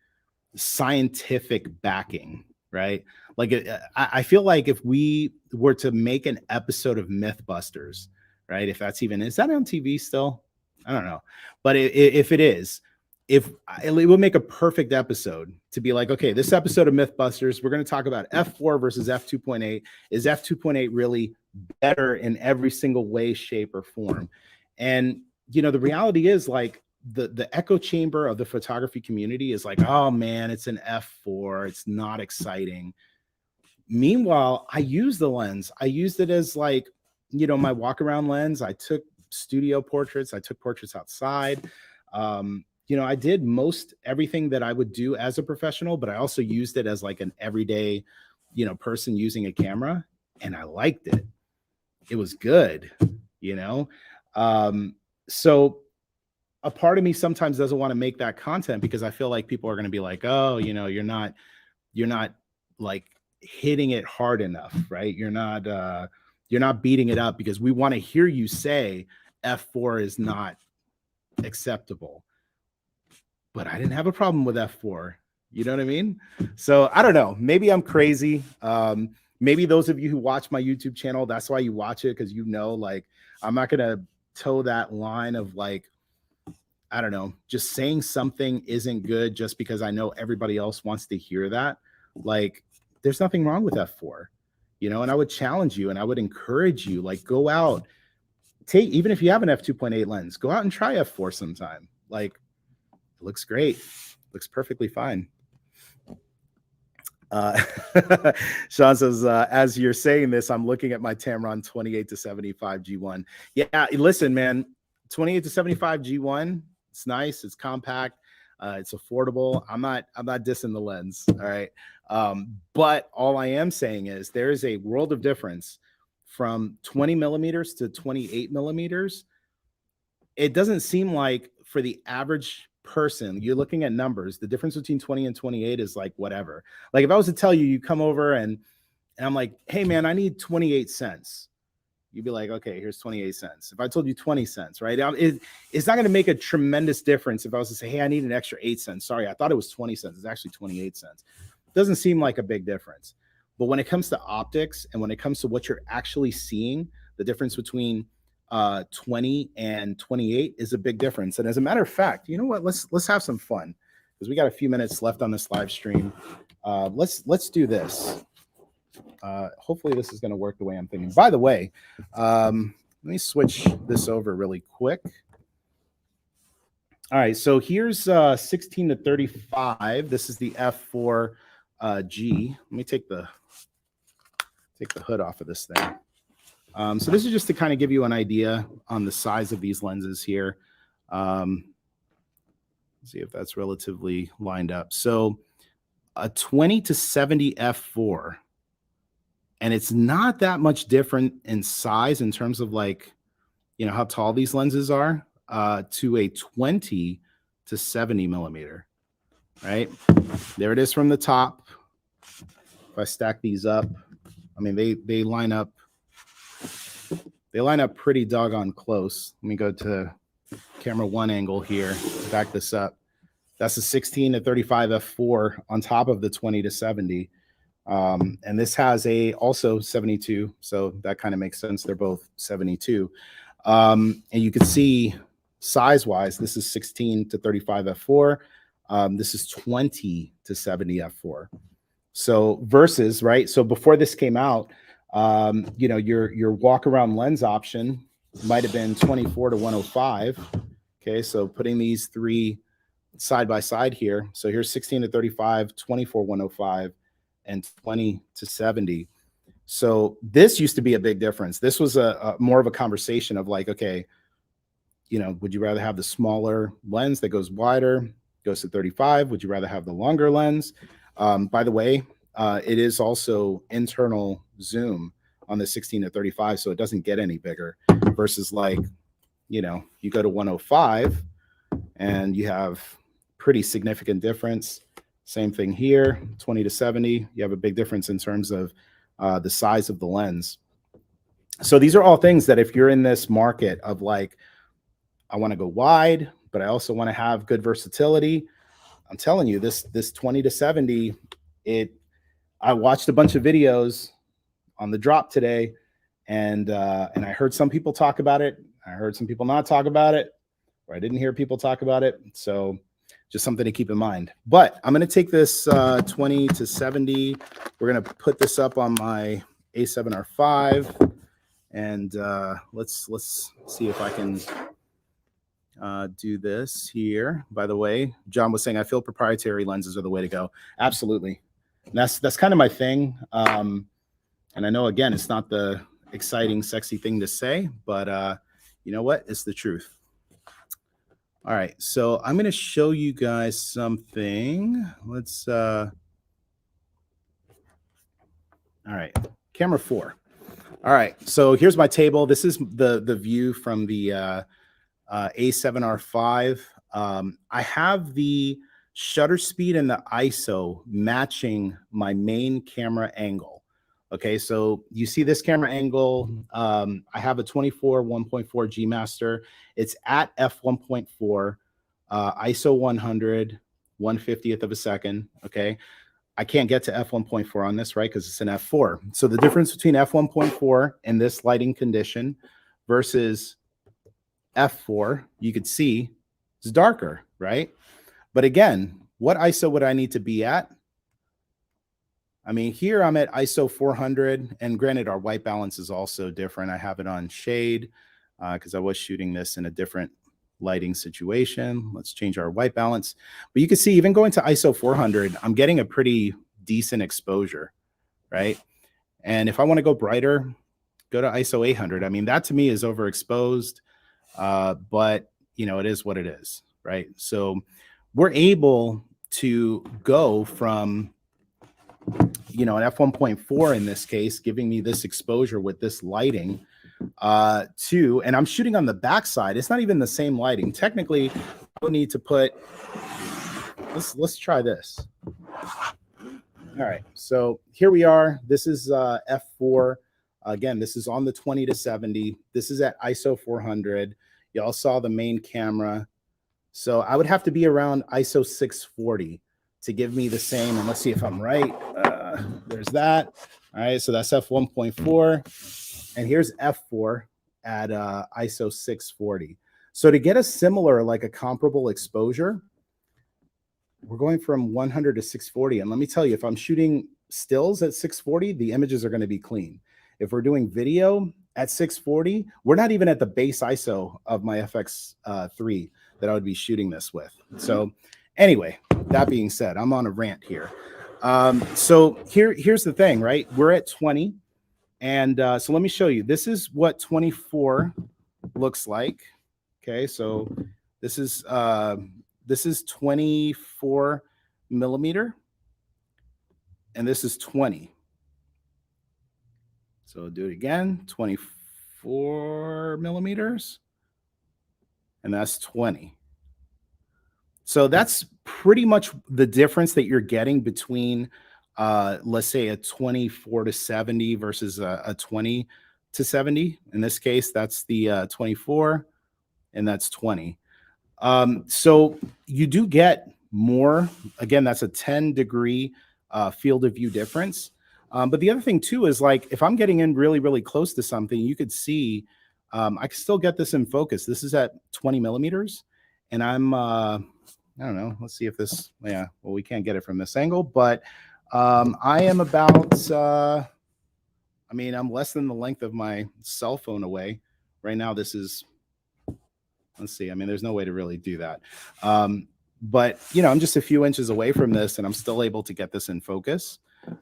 scientific backing, right? Like I feel like if we were to make an episode of Mythbusters, right? If that's even, is that on TV still? I don't know. But if it is, it would make a perfect episode to be like, okay, this episode of Mythbusters, we're going to talk about f4 versus f2.8. Is f2.8 really better in every single way, shape, or form? And, the reality is like the echo chamber of the photography community is like, oh man, it's an f4. It's not exciting. Meanwhile, I use the lens. I used it as like, my walk around lens. I took studio portraits. I took portraits outside. I did most everything that I would do as a professional, but I also used it as like an everyday, person using a camera, and I liked it. It was good, So a part of me sometimes doesn't want to make that content because I feel like people are going to be like, oh, you're not like hitting it hard enough, right? You're not beating it up, because we want to hear you say f4 is not acceptable. But I didn't have a problem with f4. You know what I mean? So I don't know. Maybe I'm crazy. Maybe those of you who watch my YouTube channel, that's why you watch it, because like I'm not gonna toe that line of like, I don't know, just saying something isn't good just because I know everybody else wants to hear that. Like, there's nothing wrong with f4, and I would challenge you and I would encourage you, like, go out, even if you have an f2.8 lens, go out and try f4 sometime. Like, it looks great, looks perfectly fine. Sean says, as you're saying this, I'm looking at my Tamron 28-75 G1. Yeah, listen, man, 28-75 G1, it's nice, it's compact, it's affordable. I'm not dissing the lens, all right? But all I am saying is there is a world of difference from 20 millimeters to 28 millimeters. It doesn't seem like for the average person, you're looking at numbers, the difference between 20 and 28 is like whatever. Like if I was to tell you, you come over and I'm like, hey man, I need 28 cents. You'd be like, okay, here's 28 cents. If I told you 20 cents, right? It's not going to make a tremendous difference if I was to say, hey, I need an extra 8 cents. Sorry, I thought it was 20 cents. It's actually 28 cents. Doesn't seem like a big difference. But when it comes to optics and when it comes to what you're actually seeing, the difference between 20 and 28 is a big difference. And as a matter of fact, you know what? Let's have some fun, because we got a few minutes left on this live stream. Let's do this. Hopefully this is going to work the way I'm thinking. By the way, let me switch this over really quick. All right, so here's 16-35. This is the f4 G. Let me take the hood off of this thing. So this is just to kind of give you an idea on the size of these lenses here. See if that's relatively lined up. So a 20-70 f4, and it's not that much different in size in terms of like, how tall these lenses are, to a 20-70 millimeter, right? There it is from the top. If I stack these up, I mean, they line up. They line up pretty doggone close. Let me go to camera one angle here to back this up. That's a 16-35 f4 on top of the 20-70. And this has also 72. So that kind of makes sense. They're both 72. And you can see size-wise, this is 16-35 f4. This is 20-70 f4. So versus, right? So before this came out, your walk around lens option might have been 24-105. Okay, so putting these three side by side here. So here's 16 to 35, 24-105, and 20 to 70. So this used to be a big difference. This was a more of a conversation of like, okay, you know, would you rather have the smaller lens that goes wider, goes to 35? Would you rather have the longer lens? By the way, it is also internal zoom on the 16 to 35, so it doesn't get any bigger versus like, you know, you go to 105 and you have pretty significant difference. Same thing here, 20 to 70, you have a big difference in terms of the size of the lens. So these are all things that if you're in this market of like, I want to go wide, but I also want to have good versatility, I'm telling you, this 20 to 70, I watched a bunch of videos on the drop today, and I heard some people talk about it. I heard some people not talk about it, or I didn't hear people talk about it. So just something to keep in mind. But I'm going to take this 20 to 70. We're going to put this up on my A7R5, and let's see if I can do this here. By the way, John was saying I feel proprietary lenses are the way to go. Absolutely. And that's kind of my thing. And I know, again, it's not the exciting, sexy thing to say, but you know what? It's the truth. All right, so I'm going to show you guys something. Let's, all right, camera 4. All right, so here's my table. This is the view from the A7R5. I have the shutter speed and the ISO matching my main camera angle. Okay, so you see this camera angle. I have a 24 1.4 G Master. It's at f1.4, ISO 100, 1/50th of a second. Okay, I can't get to f1.4 on this, right? Because it's an f4. So the difference between f1.4 in this lighting condition versus f4, you could see is darker, right? But again, what ISO would I need to be at? I mean, here I'm at ISO 400, and granted, our white balance is also different. I have it on shade because I was shooting this in a different lighting situation. Let's change our white balance. But you can see even going to ISO 400, I'm getting a pretty decent exposure, right? And if I want to go brighter, go to ISO 800. I mean, that to me is overexposed, but you know, it is what it is, right? So we're able to go from, you know, an f1.4 in this case, giving me this exposure with this lighting to, and I'm shooting on the backside. It's not even the same lighting. Technically, we'll need to put, let's try this. All right, so here we are. This is f4. Again, this is on the 20 to 70. This is at ISO 400. Y'all saw the main camera. So I would have to be around ISO 640 to give me the same. And let's see if I'm right. There's that. All right, so that's f1.4. And here's f4 at ISO 640. So to get a similar, like a comparable exposure, we're going from 100 to 640. And let me tell you, if I'm shooting stills at 640, the images are going to be clean. If we're doing video at 640, we're not even at the base ISO of my FX3 that I would be shooting this with. So anyway, that being said, I'm on a rant here. So here's the thing, right? We're at 20. And so let me show you. This is what 24 looks like. Okay, so this is 24 millimeter, and this is 20. So do it again, 24 millimeters, and that's 20. So that's pretty much the difference that you're getting between, let's say, a 24 to 70 versus a 20 to 70. In this case, that's the 24, and that's 20. So you do get more. Again, that's a 10-degree field of view difference. But the other thing too is, like, if I'm getting in really, really close to something, you could see I can still get this in focus. This is at 20 millimeters, and I'm I don't know. Let's see if this. Yeah, well, we can't get it from this angle, but I am about. I mean, I'm less than the length of my cell phone away. Right now, this is. Let's see. I mean, there's no way to really do that. But, you know, I'm just a few inches away from this and I'm still able to get this in focus,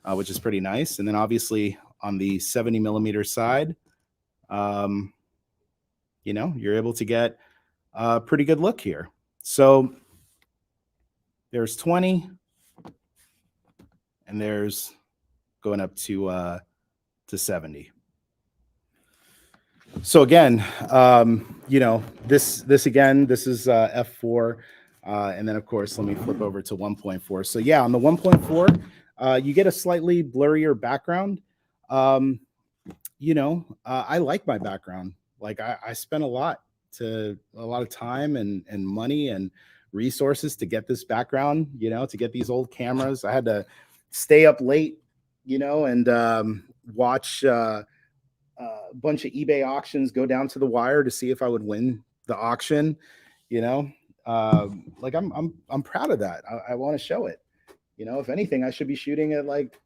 which is pretty nice. And then obviously on the 70 millimeter side, you know, you're able to get a pretty good look here. So there's 20 and there's going up to 70. So again, you know, this again, this is f4. And then of course, let me flip over to 1.4. So yeah, on the 1.4, you get a slightly blurrier background. You know, I like my background. Like I spent a lot of time and money and resources to get this background, you know, to get these old cameras. I had to stay up late, you know, and watch a bunch of eBay auctions, go down to the wire to see if I would win the auction, you know. Like I'm proud of that. I want to show it. You know, if anything, I should be shooting at like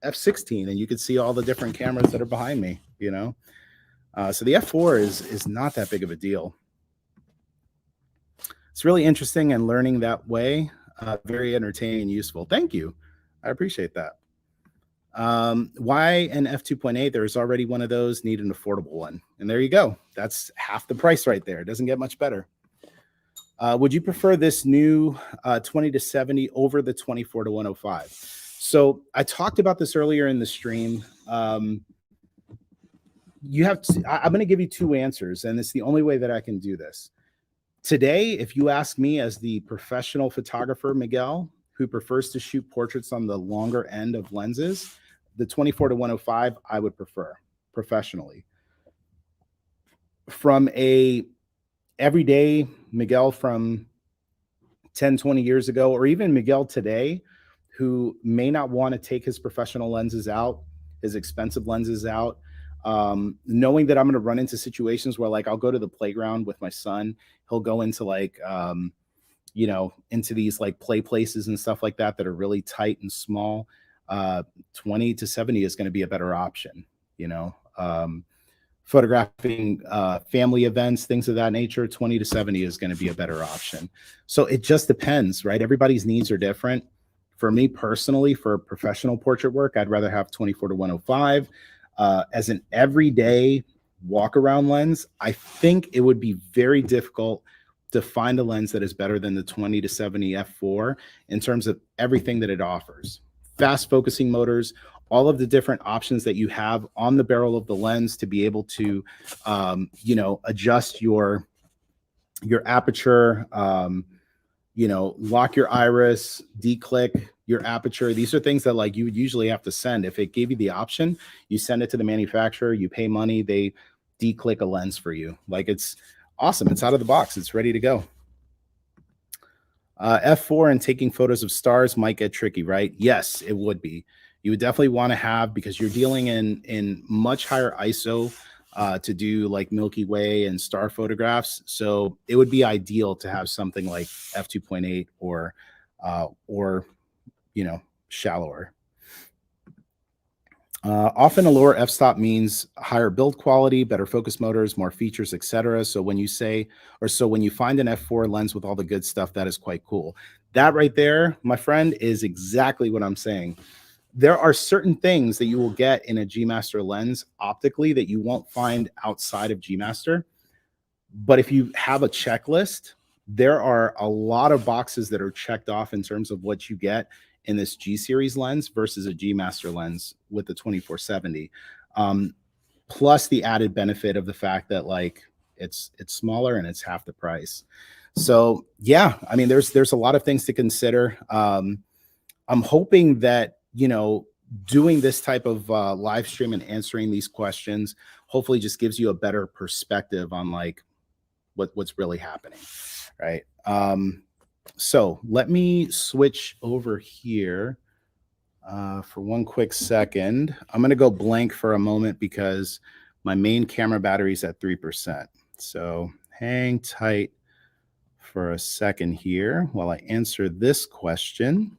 f16 and you could see all the different cameras that are behind me, you know. So the f4 is not that big of a deal. It's really interesting and learning that way. Very entertaining and useful. Thank you. I appreciate that. Why an f2.8? There's already one of those. Need an affordable one. And there you go. That's half the price right there. It doesn't get much better. Would you prefer this new 20 to 70 over the 24 to 105? So I talked about this earlier in the stream. You have to, I'm going to give you two answers, and it's the only way that I can do this. Today, if you ask me as the professional photographer, Miguel, who prefers to shoot portraits on the longer end of lenses, the 24 to 105, I would prefer professionally. From a everyday Miguel from 10, 20 years ago, or even Miguel today, who may not want to take his professional lenses out, his expensive lenses out, knowing that I'm going to run into situations where like I'll go to the playground with my son, he'll go into like, you know, into these like play places and stuff like that that are really tight and small. 20 to 70 is going to be a better option, you know. Photographing family events, things of that nature, 20 to 70 is going to be a better option. So it just depends, right? Everybody's needs are different. For me personally, for professional portrait work, I'd rather have 24 to 105. As an everyday walk around lens, I think it would be very difficult to find a lens that is better than the 20 to 70 f4 in terms of everything that it offers. Fast focusing motors, all of the different options that you have on the barrel of the lens to be able to, you know, adjust your aperture, you know, lock your iris, declick your aperture. These are things that like you would usually have to send. If it gave you the option, you send it to the manufacturer, you pay money, they declick a lens for you. Like it's awesome. It's out of the box. It's ready to go. F4 and taking photos of stars might get tricky, right? Yes, it would be. You would definitely want to have, because you're dealing in much higher ISO to do like Milky Way and star photographs. So it would be ideal to have something like f2.8 or you know, shallower. Often a lower f-stop means higher build quality, better focus motors, more features, etc. So when you say, or so when you find an f4 lens with all the good stuff, that is quite cool. That right there, my friend, is exactly what I'm saying. There are certain things that you will get in a G Master lens optically that you won't find outside of G Master. But if you have a checklist, there are a lot of boxes that are checked off in terms of what you get in this G series lens versus a G Master lens with the 2470. Plus the added benefit of the fact that like it's smaller and it's half the price. So yeah, I mean, there's a lot of things to consider. I'm hoping that, you know, doing this type of live stream and answering these questions hopefully just gives you a better perspective on like what's really happening, right? So let me switch over here for one quick second. I'm going to go blank for a moment because my main camera battery is at 3%. So hang tight for a second here while I answer this question.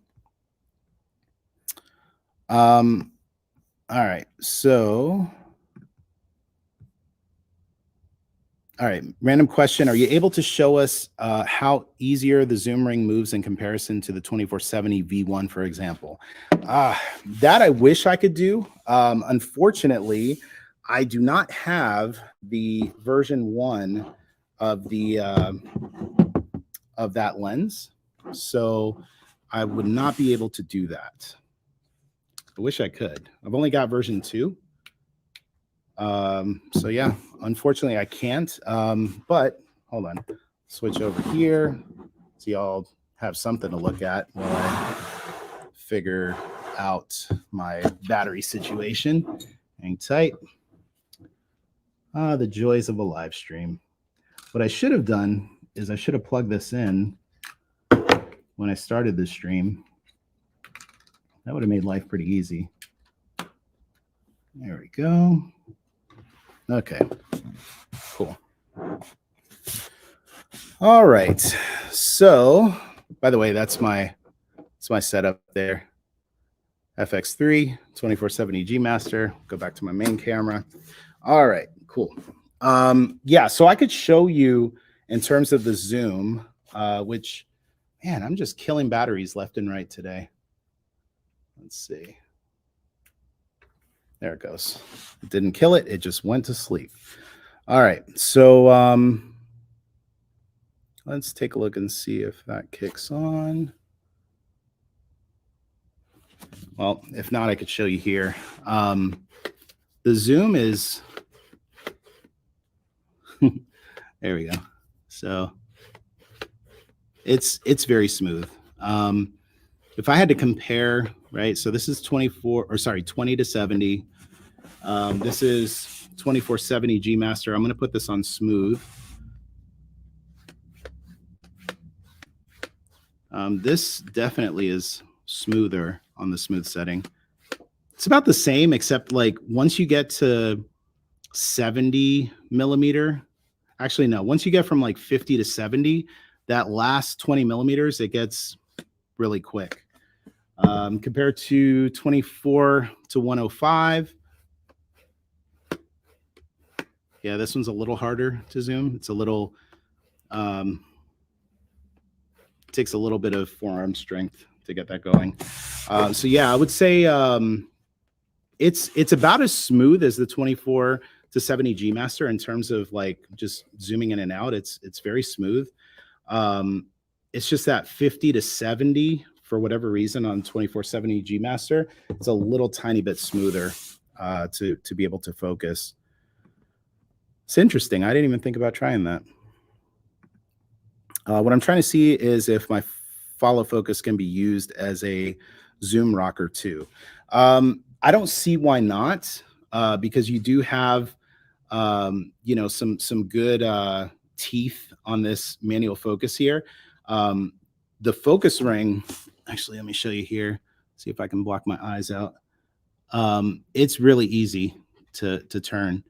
All right, so All right, random question. Are you able to show us how easier the zoom ring moves in comparison to the 2470 V1, for example? That I wish I could do. Unfortunately, I do not have the version 1 of the of that lens, so I would not be able to do that. I wish I could. I've only got version 2. So yeah, unfortunately I can't. But hold on, switch over here so y'all have something to look at while I figure out my battery situation. Hang tight. The joys of a live stream. What I should have done is I should have plugged this in when I started the stream. That would have made life pretty easy. There we go. Okay, cool. All right. So, by the way, that's my setup there. FX3 2470 G Master. Go back to my main camera. All right, cool. Yeah, so I could show you in terms of the zoom, which, man, I'm just killing batteries left and right today. Let's see. There it goes. It didn't kill it. It just went to sleep. All right. So let's take a look and see if that kicks on. Well, if not, I could show you here. The zoom is, there we go. So it's very smooth. If I had to compare, right? So this is 20 to 70. This is 2470 G Master. I'm going to put this on smooth. This definitely is smoother on the smooth setting. It's about the same, except like once you get to 70 millimeter, actually, no, once you get from like 50 to 70, that last 20 millimeters, it gets really quick. Compared to 24 to 105. Yeah, this one's a little harder to zoom. It's a little, takes a little bit of forearm strength to get that going. So yeah, I would say it's about as smooth as the 24 to 70 G Master in terms of like just zooming in and out. It's very smooth. It's just that 50 to 70, for whatever reason, on 2470 G Master, it's a little tiny bit smoother to be able to focus. It's interesting. I didn't even think about trying that. What I'm trying to see is if my follow focus can be used as a zoom rocker too. I don't see why not, because you do have you know, some good teeth on this manual focus here. The focus ring, actually, let me show you here. See if I can block my eyes out. It's really easy to turn.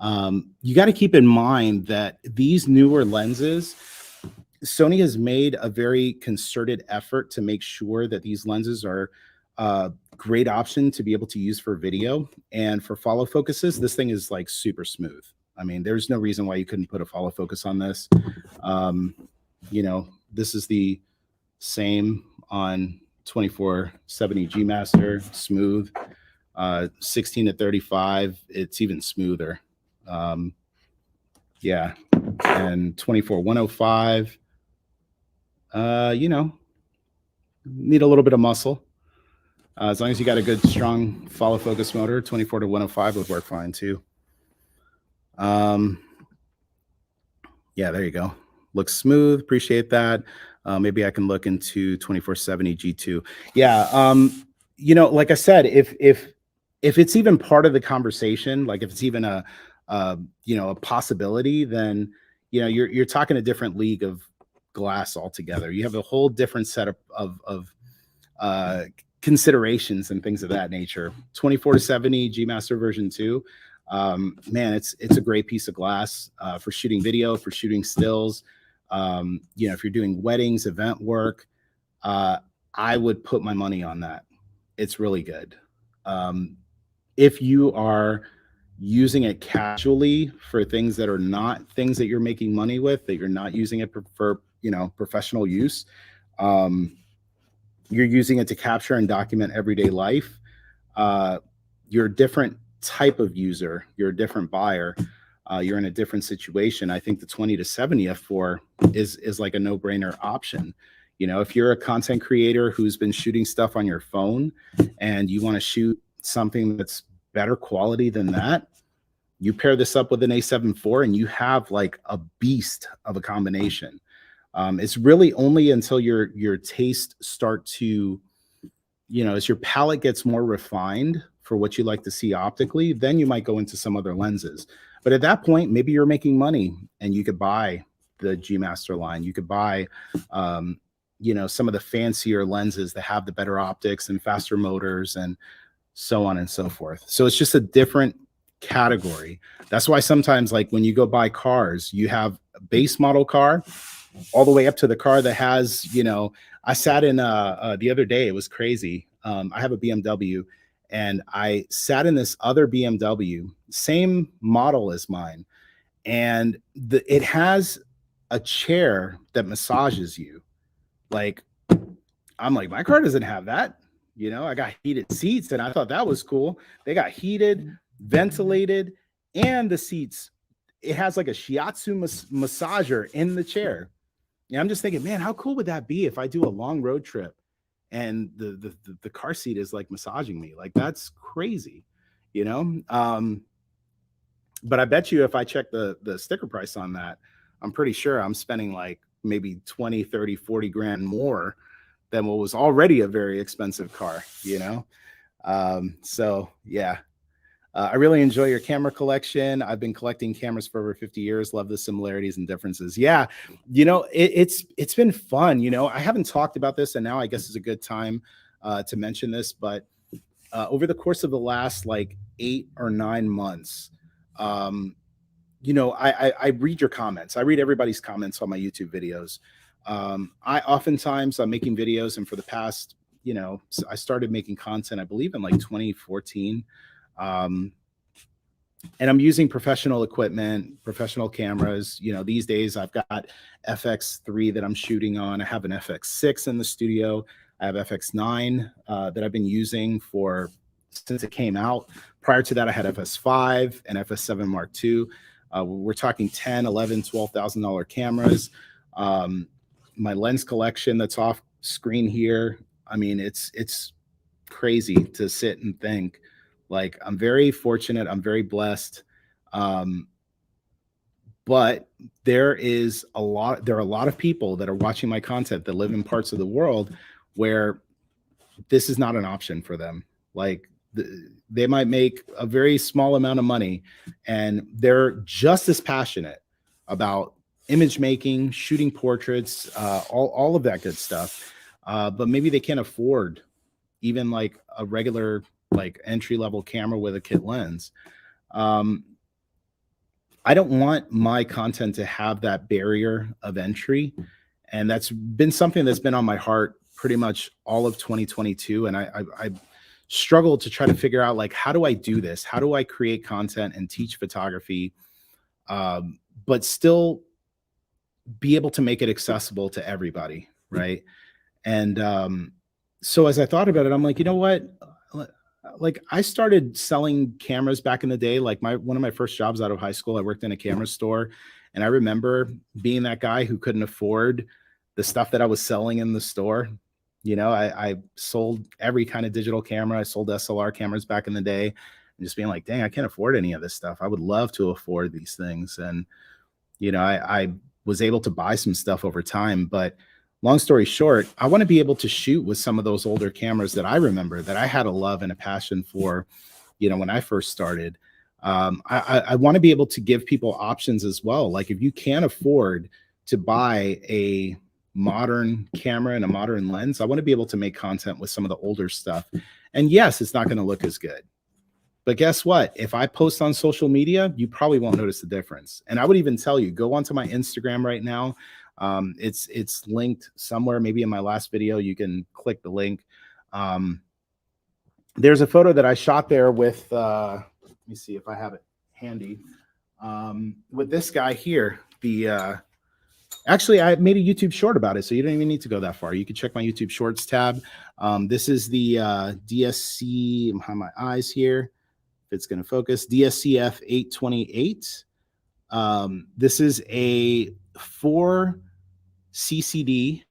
You got to keep in mind that these newer lenses, Sony has made a very concerted effort to make sure that these lenses are a great option to be able to use for video. And for follow focuses, this thing is like super smooth. I mean, there's no reason why you couldn't put a follow focus on this. You know, this is the same on 2470 G Master, smooth. 16 to 35, it's even smoother. Yeah, and 24-105, you know, need a little bit of muscle. As long as you got a good, strong follow focus motor, 24 to 105 would work fine too. Yeah, there you go. Looks smooth. Appreciate that. Maybe I can look into 2470 G2. Yeah, you know, like I said, if it's even part of the conversation, like if it's even a you know, a possibility, then you know you're talking a different league of glass altogether. You have a whole different set of considerations and things of that nature. 24 to 70 G Master version 2, man, it's a great piece of glass for shooting video, for shooting stills. You know, if you're doing weddings, event work, I would put my money on that. It's really good. If you are using it casually for things that are not things that you're making money with, that you're not using it for professional use. Um, you're using it to capture and document everyday life. Uh, you're a different type of user. You're a different buyer. You're in a different situation. I think the 20 to 70 f4 is like a no-brainer option. If you're a content creator who's been shooting stuff on your phone and you want to shoot something that's better quality than that, you pair this up with an A7 IV and you have like a beast of a combination. It's really only until your taste start to, as your palette gets more refined for what you like to see optically, then you might go into some other lenses. But at that point, maybe you're making money and you could buy the G Master line. You could buy, some of the fancier lenses that have the better optics and faster motors and so on and so forth. So it's just a different category. That's why sometimes, like when you go buy cars, you have a base model car all the way up to the car that has, I sat in the other day, it was crazy. I have a BMW and I sat in this other BMW, same model as mine. And it has a chair that massages you. Like, I'm like, my car doesn't have that. I got heated seats and I thought that was cool. They got heated, ventilated, and the seats, it has like a shiatsu massager in the chair. Yeah, I'm just thinking, man, how cool would that be if I do a long road trip and the car seat is like massaging me? Like, that's crazy, but I bet you if I check the sticker price on that, I'm pretty sure I'm spending like maybe 20, 30, 40 grand more than what was already a very expensive car, so yeah. I really enjoy your camera collection. I've been collecting cameras for over 50 years. Love the similarities and differences. Yeah, it's been fun. I haven't talked about this, and now I guess is a good time to mention this. But over the course of the last like 8 or 9 months, I read your comments. I read everybody's comments on my YouTube videos. I'm making videos, and for the past, I started making content, I believe in like 2014. And I'm using professional equipment, professional cameras. These days I've got FX3 that I'm shooting on. I have an FX6 in the studio. I have FX9 that I've been using since it came out. Prior to that, I had FS5 and FS7 Mark II. We're talking $10,000, $11,000, $12,000 cameras. My lens collection that's off screen here. I mean, it's crazy to sit and think. Like, I'm very fortunate. I'm very blessed. But there are a lot of people that are watching my content that live in parts of the world where this is not an option for them. Like, they might make a very small amount of money and they're just as passionate about image making, shooting portraits, all of that good stuff. But maybe they can't afford even like a regular like entry-level camera with a kit lens. I don't want my content to have that barrier of entry. And that's been something that's been on my heart pretty much all of 2022. And I struggled to try to figure out, like, how do I do this? How do I create content and teach photography, but still be able to make it accessible to everybody, right? And so as I thought about it, I'm like, you know what? Like, I started selling cameras back in the day. Like, one of my first jobs out of high school, I worked in a camera store. And I remember being that guy who couldn't afford the stuff that I was selling in the store. I sold every kind of digital camera. I sold SLR cameras back in the day, and just being like, dang, I can't afford any of this stuff. I would love to afford these things. And, I was able to buy some stuff over time. But long story short, I want to be able to shoot with some of those older cameras that I remember that I had a love and a passion for, when I first started. I want to be able to give people options as well. Like, if you can't afford to buy a modern camera and a modern lens, I want to be able to make content with some of the older stuff. And yes, it's not going to look as good. But guess what? If I post on social media, you probably won't notice the difference. And I would even tell you, go onto my Instagram right now. It's linked somewhere, maybe in my last video. You can click the link. There's a photo that I shot there with, let me see if I have it. handy. With this guy here, actually, I made a YouTube short about it, so you don't even need to go that far. You can check my YouTube Shorts tab. This is the DSC. I'm behind my eyes here. If it's going to focus, DSCF 828. This is a 4 CCD,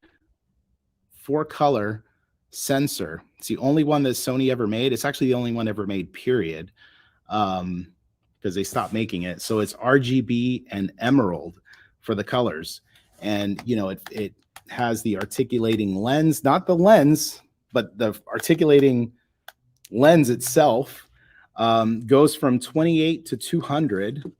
4 color sensor. It's the only one that Sony ever made. It's actually the only one ever made, period, because they stopped making it. So it's RGB and emerald for the colors. And, you know, it has the articulating lens, not the lens, but the articulating lens itself. Goes from 28 to 200,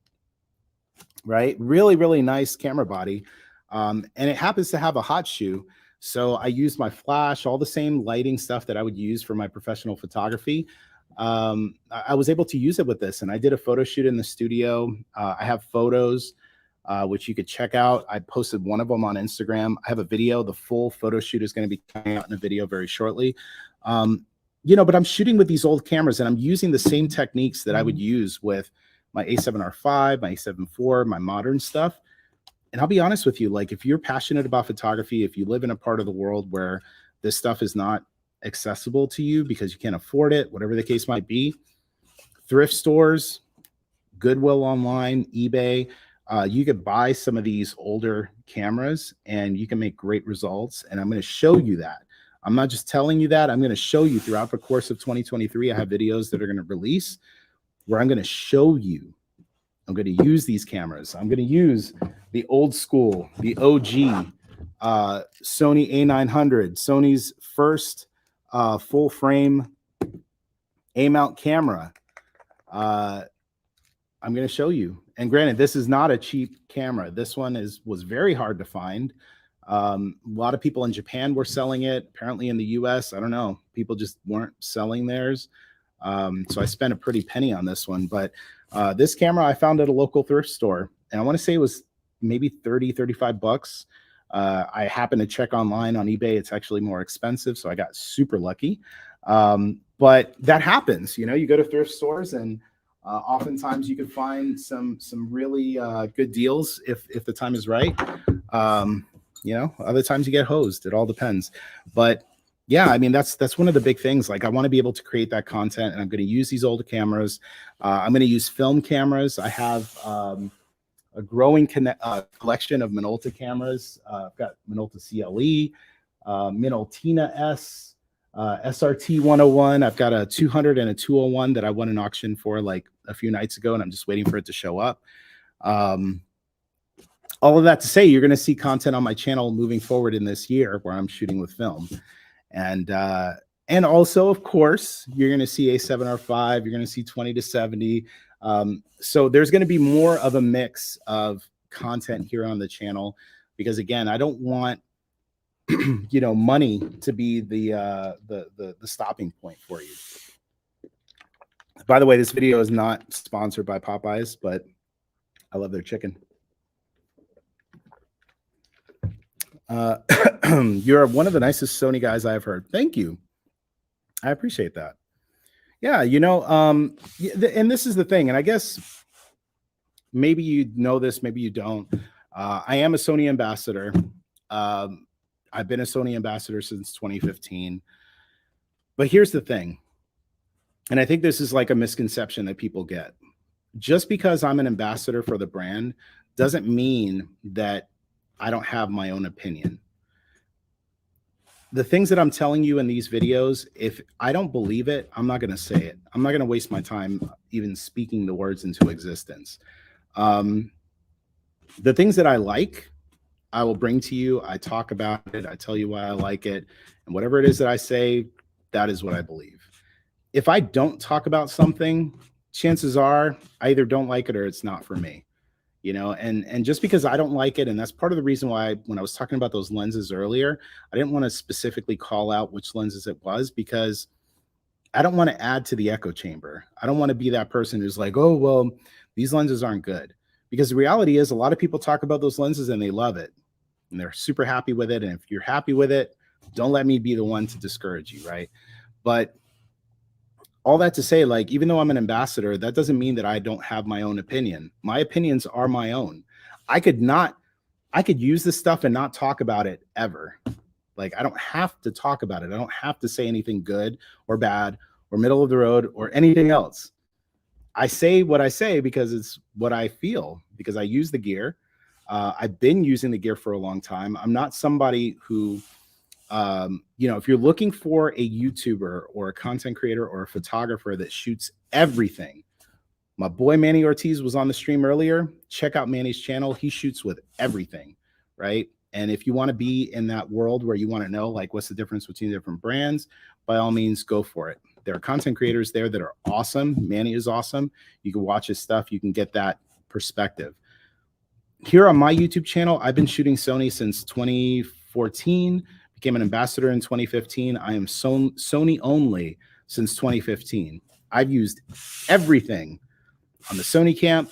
right? Really, really nice camera body. And it happens to have a hot shoe. So I use my flash, all the same lighting stuff that I would use for my professional photography. I was able to use it with this, and I did a photo shoot in the studio. I have photos, which you could check out. I posted one of them on Instagram. I have a video. The full photo shoot is going to be coming out in a video very shortly. You know, but I'm shooting with these old cameras, and I'm using the same techniques that I would use with my A7R5, my A7 IV, my modern stuff. And I'll be honest with you, like, if you're passionate about photography, if you live in a part of the world where this stuff is not accessible to you because you can't afford it, whatever the case might be, thrift stores, Goodwill online, eBay, you could buy some of these older cameras and you can make great results. And I'm going to show you that. I'm not just telling you that. I'm going to show you throughout the course of 2023. I have videos that are going to release where I'm going to show you. I'm going to use these cameras. I'm going to use the old school, the OG Sony A900, Sony's first full frame A-mount camera. I'm going to show you. And granted, this is not a cheap camera. This one was very hard to find. A lot of people in Japan were selling it. Apparently in the US, I don't know, people just weren't selling theirs. So I spent a pretty penny on this one. But this camera I found at a local thrift store, and I want to say it was maybe 30, 35 bucks. I happened to check online on eBay. It's actually more expensive, so I got super lucky. But that happens, you know, you go to thrift stores, and oftentimes you can find some really good deals if the time is right. You know, other times you get hosed. It all depends. But yeah, I mean, that's one of the big things. Like, I want to be able to create that content, and I'm going to use these older cameras. I'm going to use film cameras. I have a growing collection of Minolta cameras. I've got Minolta CLE, Minoltina S, SRT 101. I've got a 200 and a 201 that I won an auction for like a few nights ago, and I'm just waiting for it to show up. All of that to say, you're going to see content on my channel moving forward in this year where I'm shooting with film. And also, of course, you're going to see A7R5, you're going to see 20 to 70. So there's going to be more of a mix of content here on the channel, because again, I don't want, you know, money to be the stopping point for you. By the way, this video is not sponsored by Popeyes, but I love their chicken. You're one of the nicest Sony guys I've heard. Thank you. I appreciate that. Yeah, you know, and this is the thing, and I guess maybe you know this, maybe you don't. I am a Sony ambassador. I've been a Sony ambassador since 2015. But here's the thing, and I think this is like a misconception that people get. Just because I'm an ambassador for the brand doesn't mean that I don't have my own opinion. The things that I'm telling you in these videos, if I don't believe it, I'm not going to say it. I'm not going to waste my time even speaking the words into existence. The things that I like, I will bring to you. I talk about it. I tell you why I like it. And whatever it is that I say, that is what I believe. If I don't talk about something, chances are I either don't like it or it's not for me. You know, and just because I don't like it, and that's part of the reason why when I was talking about those lenses earlier, I didn't want to specifically call out which lenses it was, because I don't want to add to the echo chamber. I don't want to be that person who's like, oh, well, these lenses aren't good. Because the reality is, a lot of people talk about those lenses and they love it and they're super happy with it. And if you're happy with it, don't let me be the one to discourage you, right? But all that to say, like, even though I'm an ambassador, that doesn't mean that I don't have my own opinion. My opinions are my own. I could use this stuff and not talk about it ever. Like, I don't have to talk about it. I don't have to say anything good or bad or middle of the road or anything else. I say what I say because it's what I feel, because I use the gear. I've been using the gear for a long time. I'm not somebody who, if you're looking for a YouTuber or a content creator or a photographer that shoots everything, my boy Manny Ortiz was on the stream earlier. Check out Manny's channel. He shoots with everything, right? And if you want to be in that world where you want to know, like, what's the difference between different brands, by all means, go for it. There are content creators there that are awesome. Manny is awesome. You can watch his stuff. You can get that perspective. Here on my YouTube channel, I've been shooting Sony since 2014, became an ambassador in 2015. I am Sony only since 2015. I've used everything on the Sony camp.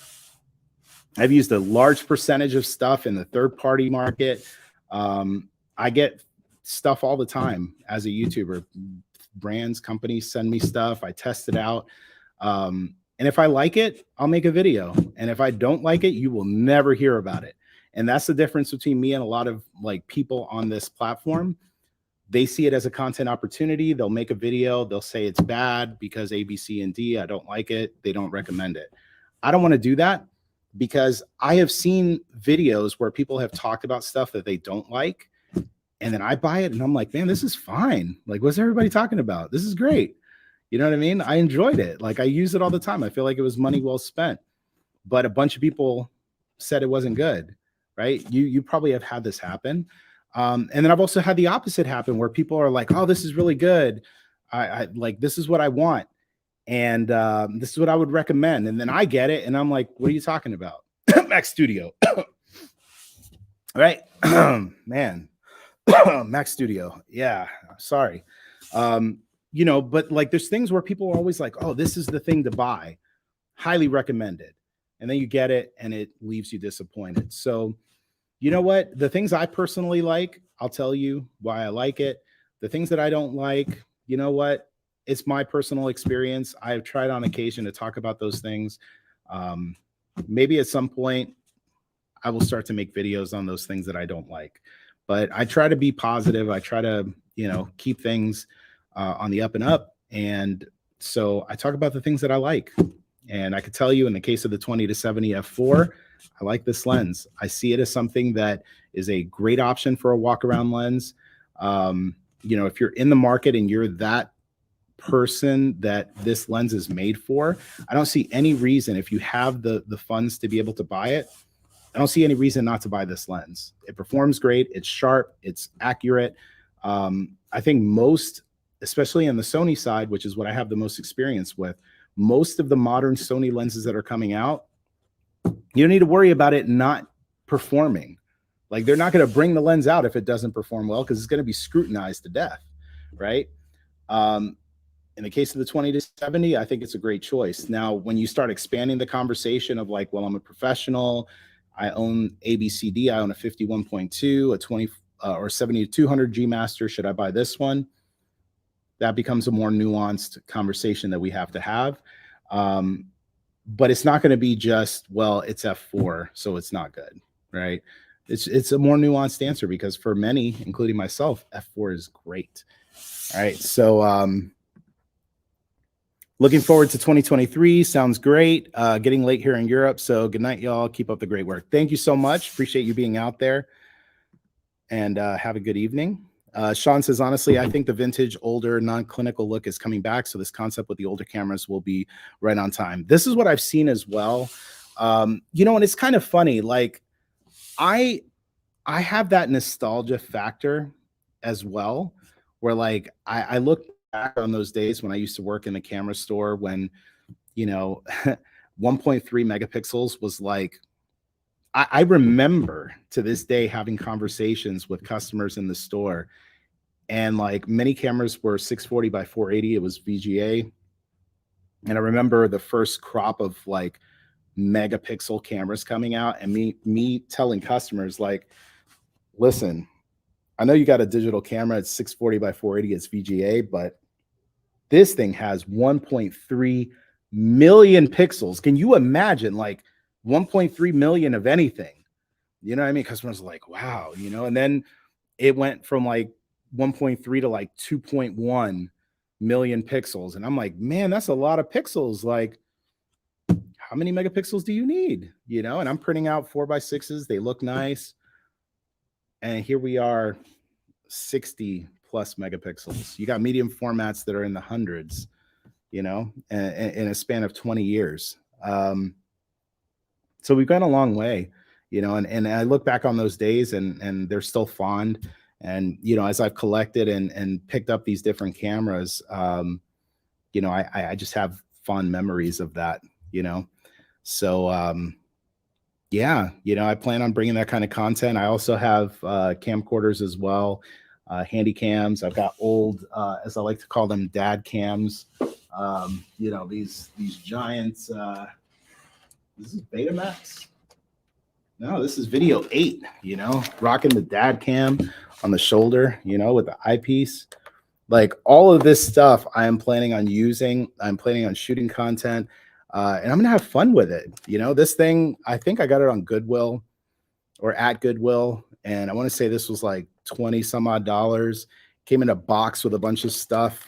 I've used a large percentage of stuff in the third-party market. I get stuff all the time as a YouTuber. Brands, companies send me stuff. I test it out. And if I like it, I'll make a video. And if I don't like it, you will never hear about it. And that's the difference between me and a lot of like people on this platform. They see it as a content opportunity. They'll make a video. They'll say it's bad because A, B, C, and D. I don't like it. They don't recommend it. I don't want to do that because I have seen videos where people have talked about stuff that they don't like. And then I buy it and I'm like, man, this is fine. Like, what's everybody talking about? This is great. You know what I mean? I enjoyed it. Like, I use it all the time. I feel like it was money well spent. But a bunch of people said it wasn't good, right? You probably have had this happen. And then I've also had the opposite happen where people are like, oh, this is really good. I like, this is what I want. And this is what I would recommend. And then I get it. And I'm like, what are you talking about? Mac Studio. Right? Man. Mac Studio. Yeah. Sorry. But like there's things where people are always like, oh, this is the thing to buy. Highly recommended. And then you get it and it leaves you disappointed. So, you know what? The things I personally like, I'll tell you why I like it. The things that I don't like, you know what? It's my personal experience. I've tried on occasion to talk about those things. Maybe at some point I will start to make videos on those things that I don't like. But I try to be positive. I try to, keep things on the up and up. And so I talk about the things that I like. And I could tell you in the case of the 20-70 f4, I like this lens. I see it as something that is a great option for a walk around lens. If you're in the market and you're that person that this lens is made for, I don't see any reason, if you have the funds to be able to buy it, I don't see any reason not to buy this lens. It performs great. It's sharp. It's accurate. I think most, especially on the Sony side, which is what I have the most experience with, most of the modern Sony lenses that are coming out, you don't need to worry about it not performing. Like, they're not going to bring the lens out if it doesn't perform well because it's going to be scrutinized to death, right? In the case of the 20-70, I think it's a great choice. Now, when you start expanding the conversation of like, well, I'm a professional, I own ABCD, I own a 51.2, a 20 or 70-200 G Master. Should I buy this one? That becomes a more nuanced conversation that we have to have. But it's not going to be just, well, it's f4, so it's not good, right? It's a more nuanced answer because for many, including myself, f4 is great. All right, so looking forward to 2023. Sounds great. Getting late here in Europe, so good night, y'all. Keep up the great work. Thank you so much. Appreciate you being out there, and have a good evening. Sean says, honestly, I think the vintage, older, non-clinical look is coming back, so this concept with the older cameras will be right on time. This is what I've seen as well. And it's kind of funny. Like, I have that nostalgia factor as well, where like I look back on those days when I used to work in the camera store when, 1.3 megapixels was like, I remember to this day having conversations with customers in the store, and like many cameras were 640 by 480. It was VGA. And I remember the first crop of like megapixel cameras coming out, and me telling customers like, listen, I know you got a digital camera, it's 640 by 480, it's VGA, but This thing has 1.3 million pixels. Can you imagine like 1.3 million of anything? You know what I mean? Customers are like, wow, you know, and then it went from like 1.3 to like 2.1 million pixels. And I'm like, man, that's a lot of pixels. Like, how many megapixels do you need? You know, and I'm printing out 4x6s. They look nice. And here we are, 60 plus megapixels. You got medium formats that are in the hundreds, you know, in a span of 20 years. So we've gone a long way, you know, and I look back on those days and they're still fond. And, you know, as I've collected and picked up these different cameras, you know, I just have fond memories of that, you know. So, yeah, you know, I plan on bringing that kind of content. I also have camcorders as well, handy cams. I've got old, as I like to call them, dad cams. You know, these giants. This is Betamax. No, this is Video 8. You know, rocking the dad cam on the shoulder. You know, with the eyepiece. Like all of this stuff, I am planning on using. I'm planning on shooting content. And I'm gonna have fun with it. You know, this thing, I think I got it on Goodwill or at Goodwill. And I want to say this was like 20 some odd dollars. Came in a box with a bunch of stuff.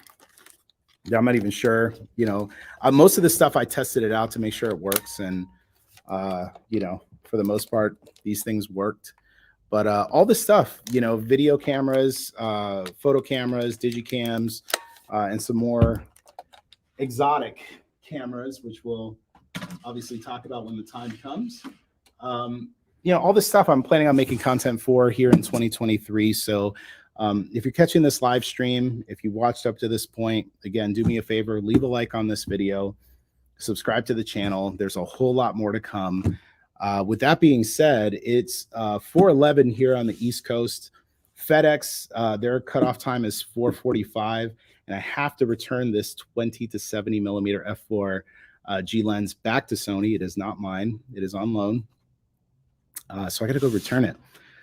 I'm not even sure, you know, most of the stuff I tested it out to make sure it works. And, you know, for the most part, these things worked. But all this stuff, you know, video cameras, photo cameras, digicams, and some more exotic cameras, which we'll obviously talk about when the time comes. You know, all this stuff I'm planning on making content for here in 2023. So if you're catching this live stream, if you watched up to this point, again, do me a favor, leave a like on this video, subscribe to the channel. There's a whole lot more to come. With that being said, it's 4:11 here on the East Coast. FedEx, their cutoff time is 4:45. And I have to return this 20 to 70 millimeter f4 G lens back to Sony. It is not mine. It is on loan. So I got to go return it.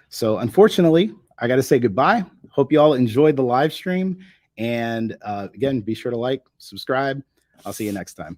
So unfortunately, I got to say goodbye. Hope you all enjoyed the live stream. And again, be sure to like, subscribe. I'll see you next time.